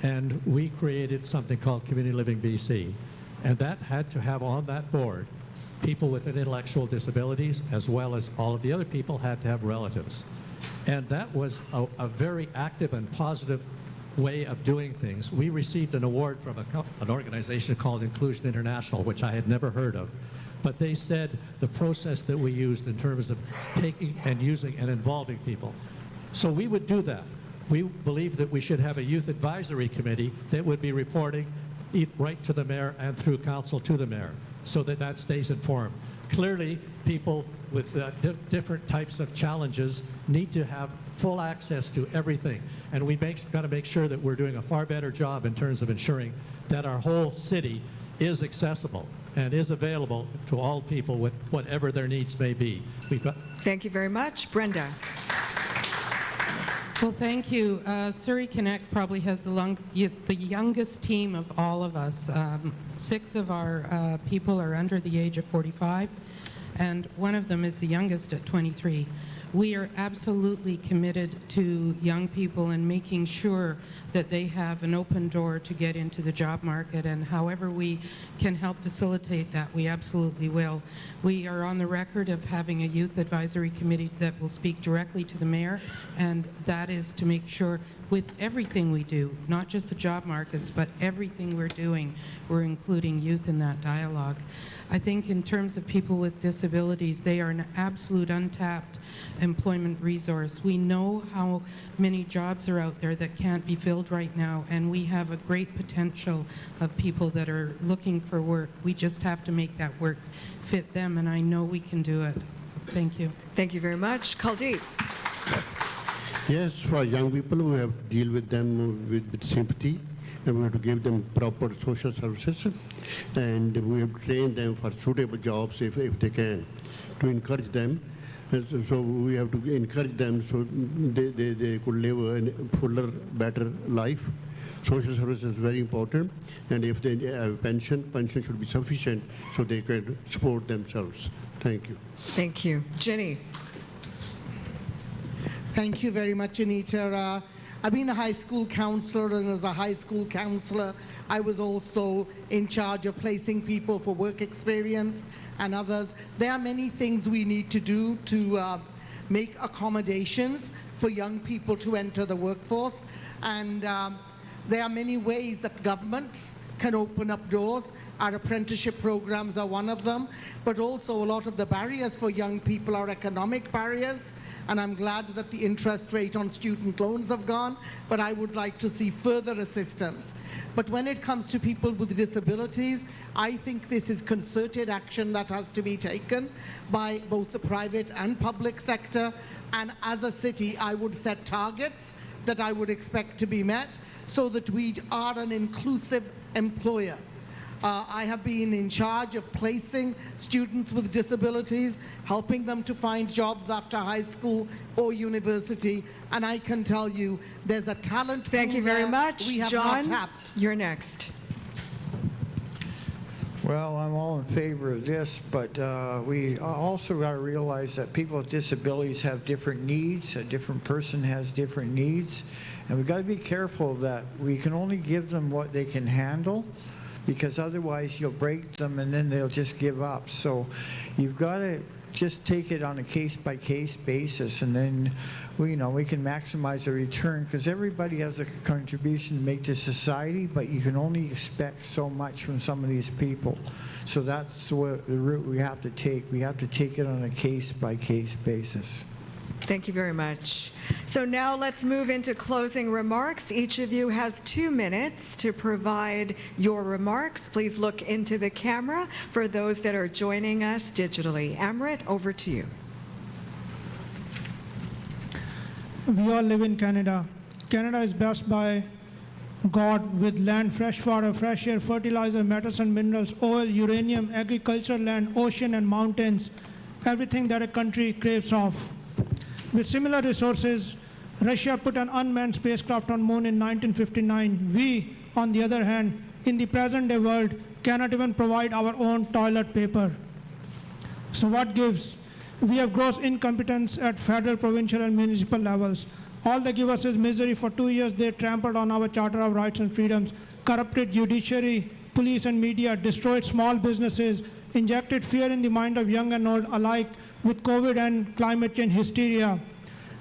[SPEAKER 6] and we created something called Community Living BC, and that had to have on that board people with intellectual disabilities, as well as all of the other people had to have relatives. And that was a very active and positive way of doing things. We received an award from an organization called Inclusion International, which I had never heard of. But they said the process that we used in terms of taking and using and involving people. So we would do that. We believe that we should have a youth advisory committee that would be reporting right to the mayor and through council to the mayor, so that that stays informed. Clearly, people with different types of challenges need to have full access to everything. And we've got to make sure that we're doing a far better job in terms of ensuring that our whole city is accessible and is available to all people with whatever their needs may be.
[SPEAKER 1] Thank you very much. Brenda.
[SPEAKER 7] Well, thank you. Surrey Connect probably has the youngest team of all of us. 6 of our people are under the age of 45, and one of them is the youngest at 23. We are absolutely committed to young people and making sure that they have an open door to get into the job market, and however we can help facilitate that, we absolutely will. We are on the record of having a youth advisory committee that will speak directly to the mayor, and that is to make sure with everything we do, not just the job markets, but everything we're doing, we're including youth in that dialogue. I think in terms of people with disabilities, they are an absolute untapped employment resource. We know how many jobs are out there that can't be filled right now, and we have a great potential of people that are looking for work. We just have to make that work fit them, and I know we can do it. Thank you.
[SPEAKER 1] Thank you very much. Kuldeep.
[SPEAKER 8] Yes, for young people, we have to deal with them with sympathy, and we have to give them proper social services, and we have to train them for suitable jobs if they can, to encourage them. And so we have to encourage them so they could live a fuller, better life. Social service is very important, and if they have pension should be sufficient so they can support themselves. Thank you.
[SPEAKER 1] Thank you. Jenny.
[SPEAKER 9] Thank you very much, Anita. I've been a high school counselor, and as a high school counselor, I was also in charge of placing people for work experience and others. There are many things we need to do to make accommodations for young people to enter the workforce, and there are many ways that governments can open up doors. Our apprenticeship programs are one of them, but also a lot of the barriers for young people are economic barriers. And I'm glad that the interest rate on student loans have gone, but I would like to see further assistance. But when it comes to people with disabilities, I think this is concerted action that has to be taken by both the private and public sector. And as a city, I would set targets that I would expect to be met so that we are an inclusive employer. I have been in charge of placing students with disabilities, helping them to find jobs after high school or university, and I can tell you there's a talent pool
[SPEAKER 1] Thank you very
[SPEAKER 9] there
[SPEAKER 1] much.
[SPEAKER 9] we have
[SPEAKER 1] John,
[SPEAKER 9] not tapped.
[SPEAKER 1] you're next.
[SPEAKER 10] Well, I'm all in favor of this, but we also got to realize that people with disabilities have different needs. A different person has different needs. And we've got to be careful that we can only give them what they can handle, because otherwise you'll break them and then they'll just give up. So you've got to just take it on a case-by-case basis, and then we can maximize the return, because everybody has a contribution to make to society, but you can only expect so much from some of these people. So that's the route we have to take. We have to take it on a case-by-case basis.
[SPEAKER 1] Thank you very much. So now let's move into closing remarks. Each of you has 2 minutes to provide your remarks. Please look into the camera for those that are joining us digitally. Amrit, over to you.
[SPEAKER 4] We all live in Canada. Canada is blessed by God with land, fresh water, fresh air, fertilizer, metals and minerals, oil, uranium, agricultural land, ocean and mountains, everything that a country craves of. With similar resources, Russia put an unmanned spacecraft on moon in 1959. We, on the other hand, in the present day world, cannot even provide our own toilet paper. So what gives? We have gross incompetence at federal, provincial and municipal levels. All they give us is misery. For 2 years, they trampled on our Charter of Rights and Freedoms, corrupted judiciary, police and media, destroyed small businesses, injected fear in the mind of young and old alike with COVID and climate change hysteria.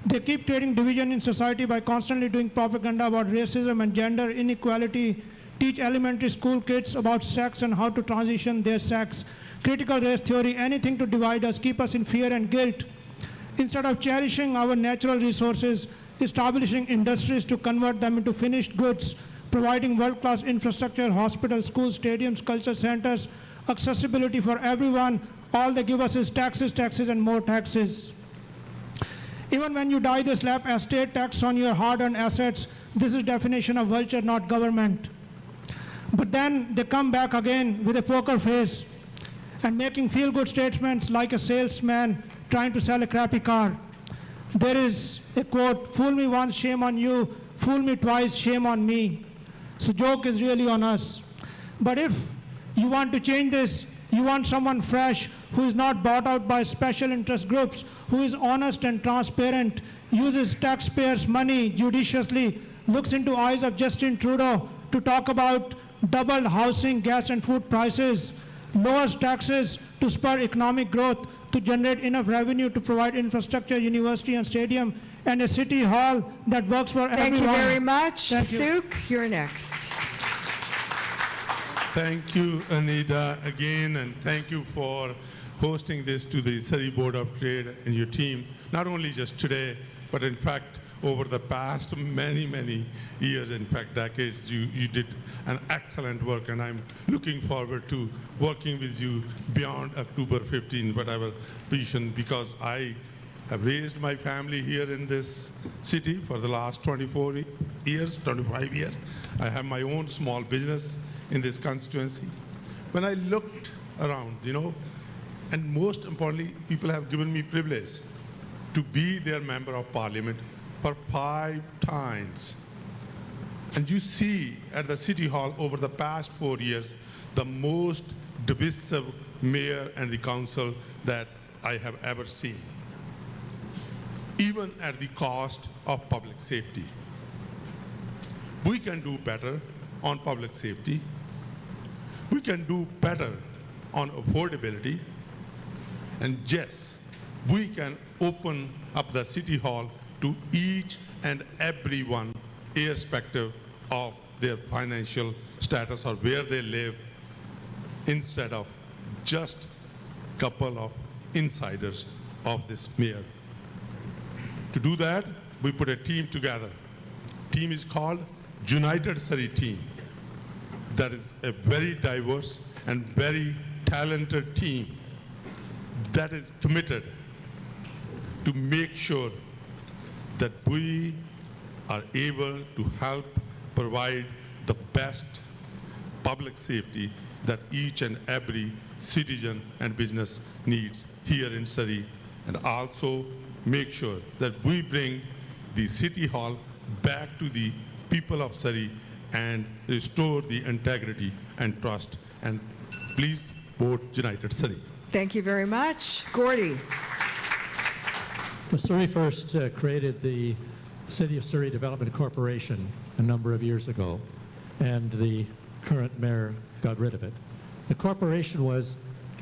[SPEAKER 4] They keep creating division in society by constantly doing propaganda about racism and gender inequality, teach elementary school kids about sex and how to transition their sex, critical race theory, anything to divide us, keep us in fear and guilt. Instead of cherishing our natural resources, establishing industries to convert them into finished goods, providing world-class infrastructure, hospitals, schools, stadiums, culture centers, accessibility for everyone, all they give us is taxes, taxes, and more taxes. Even when you die, they slap estate tax on your hard-earned assets. This is definition of vulture, not government. But then they come back again with a poker face and making feel-good statements like a salesman trying to sell a crappy car. There is a quote, "Fool me once, shame on you. Fool me twice, shame on me." So joke is really on us. But if you want to change this, you want someone fresh who is not bought out by special interest groups, who is honest and transparent, uses taxpayers' money judiciously, looks into eyes of Justin Trudeau to talk about doubled housing, gas and food prices, lowers taxes to spur economic growth, to generate enough revenue to provide infrastructure, university and stadium, and a city hall that works for everyone.
[SPEAKER 1] Thank you very much.
[SPEAKER 4] Thank you.
[SPEAKER 1] Suk, you're next.
[SPEAKER 5] Thank you, Anita, again, and thank you for hosting this to the Surrey Board of Trade and your team, not only just today, but in fact, over the past many years, in fact, decades, you did an excellent work, and I'm looking forward to working with you beyond October 15, whatever position, because I have raised my family here in this city for the last 25 years. I have my own small business in this constituency. When I looked around, and most importantly, people have given me privilege to be their member of parliament for 5 times. And you see at the City Hall over the past 4 years, the most divisive mayor and the council that I have ever seen, even at the cost of public safety. We can do better on public safety. We can do better on affordability. And yes, we can open up the City Hall to each and everyone, irrespective of their financial status or where they live, instead of just couple of insiders of this mayor. To do that, we put a team together. Team is called United Surrey Team. That is a very diverse and very talented team that is committed to make sure that we are able to help provide the best public safety that each and every citizen and business needs here in Surrey, and also make sure that we bring the City Hall back to the people of Surrey and restore the integrity and trust. And please vote United Surrey.
[SPEAKER 1] Thank you very much. Gordy.
[SPEAKER 6] Well, Surrey first created the City of Surrey Development Corporation a number of years ago, and the current mayor got rid of it. The corporation was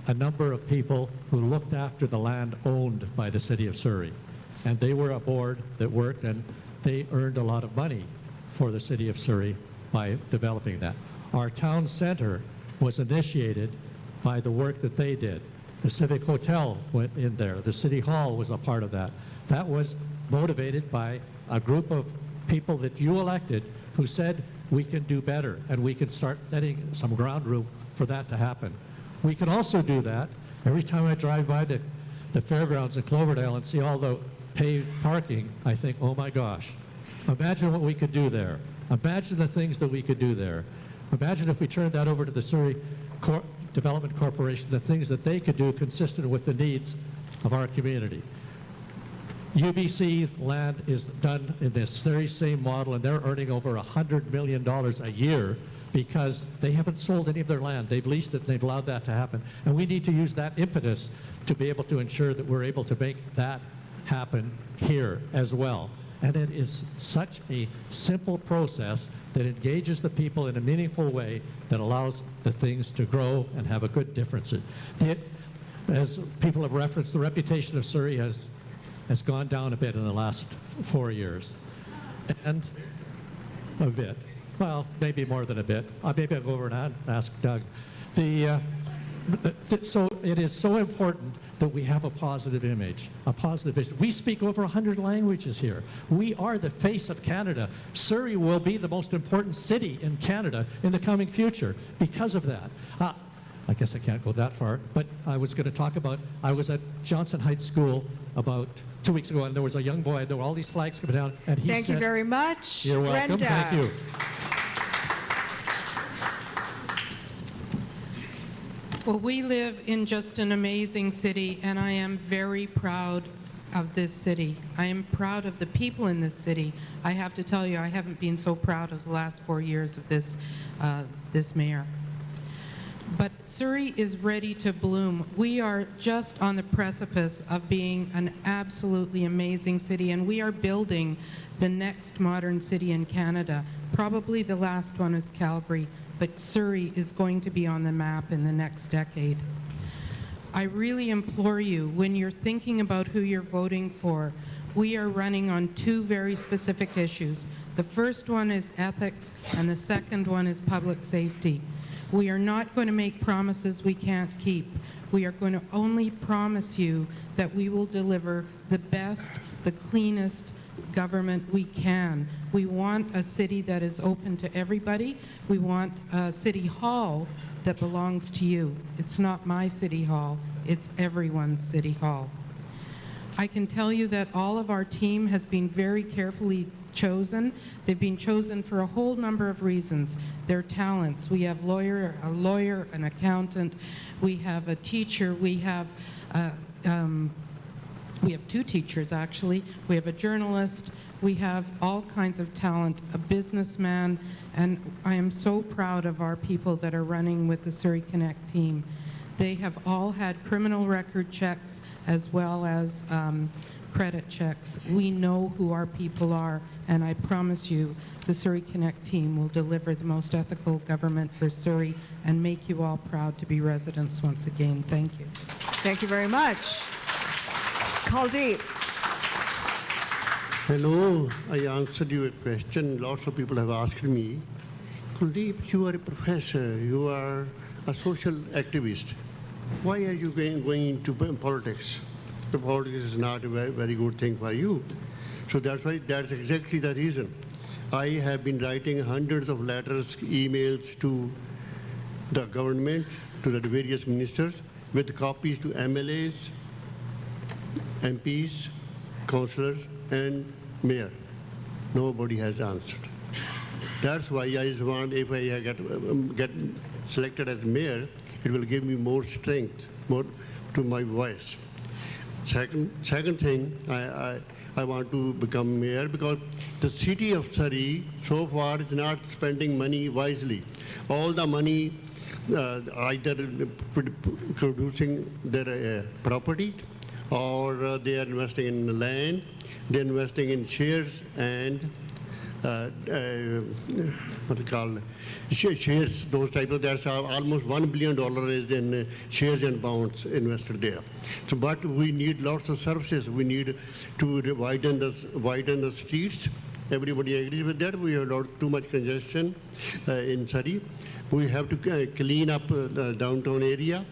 [SPEAKER 6] a number of people who looked after the land owned by the City of Surrey. And they were a board that worked, and they earned a lot of money for the City of Surrey by developing that. Our town center was initiated by the work that they did. The Civic Hotel went in there. The City Hall was a part of that. That was motivated by a group of people that you elected who said we can do better and we can start setting some ground room for that to happen. We can also do that. Every time I drive by the fairgrounds in Cloverdale and see all the paved parking, I think, oh my gosh, imagine what we could do there. Imagine the things that we could do there. Imagine if we turned that over to the Surrey Development Corporation, the things that they could do consistent with the needs of our community. UBC land is done in this very same model, and they're earning over $100 million a year because they haven't sold any of their land. They've leased it, and they've allowed that to happen. And we need to use that impetus to be able to ensure that we're able to make that happen here as well. And it is such a simple process that engages the people in a meaningful way that allows the things to grow and have a good difference. As people have referenced, the reputation of Surrey has gone down a bit in the last 4 years. And a bit. Well, maybe more than a bit. Maybe I'll go over and ask Doug. So it is so important that we have a positive image, a positive vision. We speak over 100 languages here. We are the face of Canada. Surrey will be the most important city in Canada in the coming future because of that. I guess I can't go that far, but I was going to talk about, I was at Johnson Heights School about 2 weeks ago, and there was a young boy, there were all these flags coming down, and he
[SPEAKER 1] Thank
[SPEAKER 6] said,
[SPEAKER 1] you very much.
[SPEAKER 6] "You're welcome,
[SPEAKER 1] Brenda.
[SPEAKER 6] thank you."
[SPEAKER 7] Well, we live in just an amazing city, and I am very proud of this city. I am proud of the people in this city. I have to tell you, I haven't been so proud of the last 4 years of this mayor. But Surrey is ready to bloom. We are just on the precipice of being an absolutely amazing city, and we are building the next modern city in Canada. Probably the last one is Calgary, but Surrey is going to be on the map in the next decade. I really implore you, when you're thinking about who you're voting for, we are running on two very specific issues. The first one is ethics, and the second one is public safety. We are not going to make promises we can't keep. We are going to only promise you that we will deliver the best, the cleanest government we can. We want a city that is open to everybody. We want a city hall that belongs to you. It's not my city hall, it's everyone's city hall. I can tell you that all of our team has been very carefully chosen. They've been chosen for a whole number of reasons. Their talents. We have a lawyer, an accountant, we have a teacher, we have two teachers actually, we have a journalist, we have all kinds of talent, a businessman, and I am so proud of our people that are running with the Surrey Connect team. They have all had criminal record checks as well as credit checks. We know who our people are, and I promise you the Surrey Connect team will deliver the most ethical government for Surrey and make you all proud to be residents once again. Thank you.
[SPEAKER 1] Thank you very much. Kuldeep.
[SPEAKER 8] Hello, I answered your question. Lots of people have asked me. Kuldeep, you are a professor, you are a social activist. Why are you going into politics? The politics is not a very good thing for you. So that's exactly the reason. I have been writing hundreds of letters, emails to the government, to the various ministers, with copies to MLAs, MPs, councillors, and mayor. Nobody has answered. That's why I want, if I get selected as mayor, it will give me more strength, more to my voice. Second thing, I want to become mayor because the city of Surrey so far is not spending money wisely. All the money either producing their property or they are investing in land, they are investing in shares and what they call shares, those type of, there's almost $1 billion is in shares and bonds invested there. So, but we need lots of services. We need to widen the streets. Everybody agrees with that. We have too much congestion in Surrey. We have to clean up the downtown area.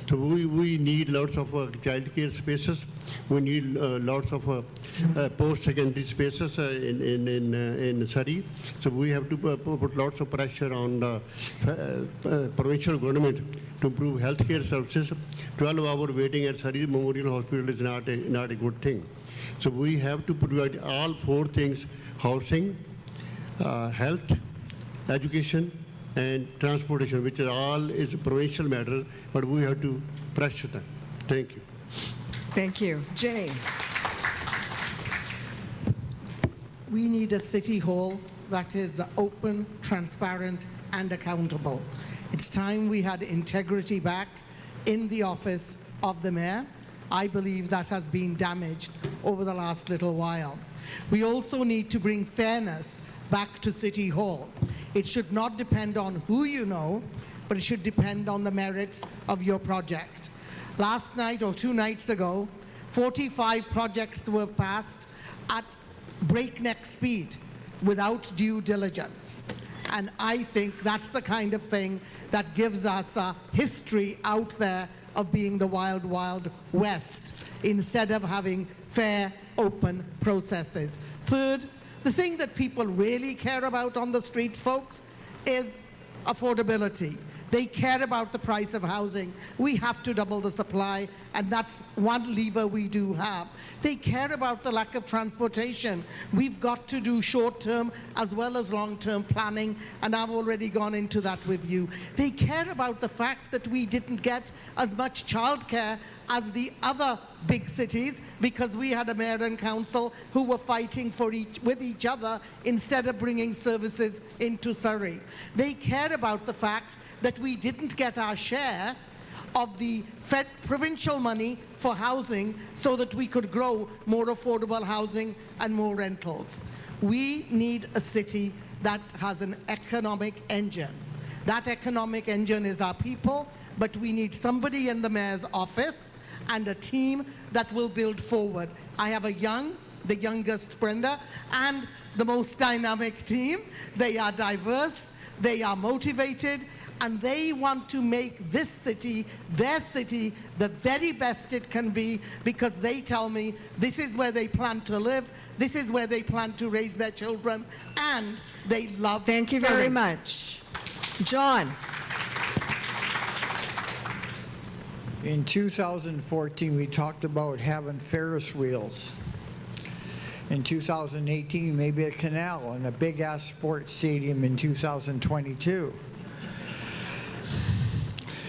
[SPEAKER 8] So we need lots of childcare spaces. We need lots of post-secondary spaces in Surrey. So we have to put lots of pressure on the provincial government to improve healthcare services. 12-hour waiting at Surrey Memorial Hospital is not a good thing. So we have to provide all four things: housing, health, education, and transportation, which all is provincial matter, but we have to pressure them. Thank you.
[SPEAKER 1] Thank you. Ginny.
[SPEAKER 9] We need a city hall that is open, transparent, and accountable. It's time we had integrity back in the office of the mayor. I believe that has been damaged over the last little while. We also need to bring fairness back to City Hall. It should not depend on who you know, but it should depend on the merits of your project. Last night or 2 nights ago, 45 projects were passed at breakneck speed without due diligence. And I think that's the kind of thing that gives us a history out there of being the wild, wild west instead of having fair, open processes. Third, the thing that people really care about on the streets, folks, is affordability. They care about the price of housing. We have to double the supply, and that's one lever we do have. They care about the lack of transportation. We've got to do short-term as well as long-term planning, and I've already gone into that with you. They care about the fact that we didn't get as much childcare as the other big cities because we had a mayor and council who were fighting with each other instead of bringing services into Surrey. They care about the fact that we didn't get our share of the provincial money for housing so that we could grow more affordable housing and more rentals. We need a city that has an economic engine. That economic engine is our people, but we need somebody in the mayor's office and a team that will build forward. I have the youngest Brenda, and the most dynamic team. They are diverse, they are motivated, and they want to make this city, their city, the very best it can be, because they tell me this is where they plan to live, this is where they plan to raise their children, and they love
[SPEAKER 1] Thank you
[SPEAKER 9] Surrey.
[SPEAKER 1] very much. John.
[SPEAKER 10] In 2014, we talked about having Ferris wheels. In 2018, maybe a canal and a big-ass sports stadium in 2022.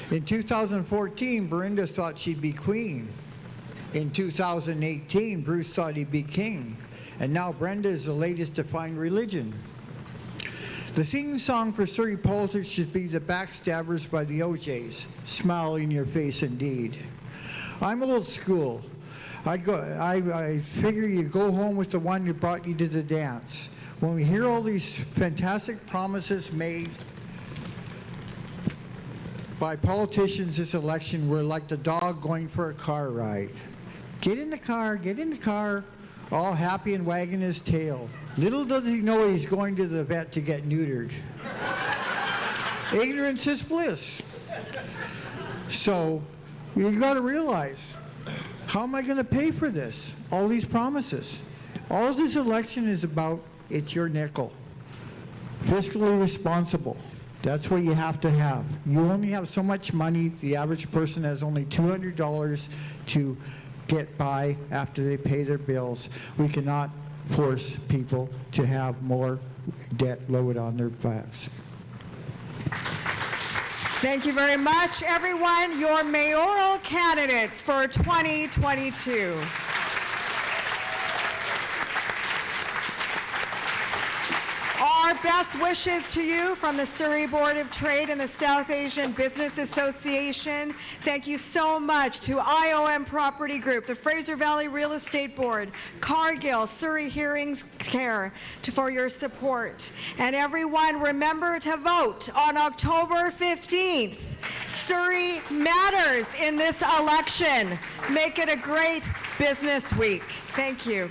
[SPEAKER 10] In 2014, Belinda thought she'd be queen. In 2018, Bruce thought he'd be king. And now Brenda is the latest to find religion. The theme song for Surrey politics should be The Backstabbers by the OJs. Smile in your face indeed. I'm old school. I figure you go home with the one who brought you to the dance. When we hear all these fantastic promises made by politicians this election, we're like the dog going for a car ride. Get in the car, all happy and wagging his tail. Little does he know he's going to the vet to get neutered. Ignorance is bliss. So you got to realize, how am I going to pay for this? All these promises. All this election is about, it's your nickel. Fiscally responsible. That's what you have to have. You only have so much money. The average person has only $200 to get by after they pay their bills. We cannot force people to have more debt load on their backs.
[SPEAKER 1] Thank you very much, everyone. Your mayoral candidates for 2022. Our best wishes to you from the Surrey Board of Trade and the South Asian Business Association. Thank you so much to IOM Property Group, the Fraser Valley Real Estate Board, Cargill, Surrey Hearings Care for your support. And everyone, remember to vote on October 15th. Surrey matters in this election. Make it a great business week. Thank you.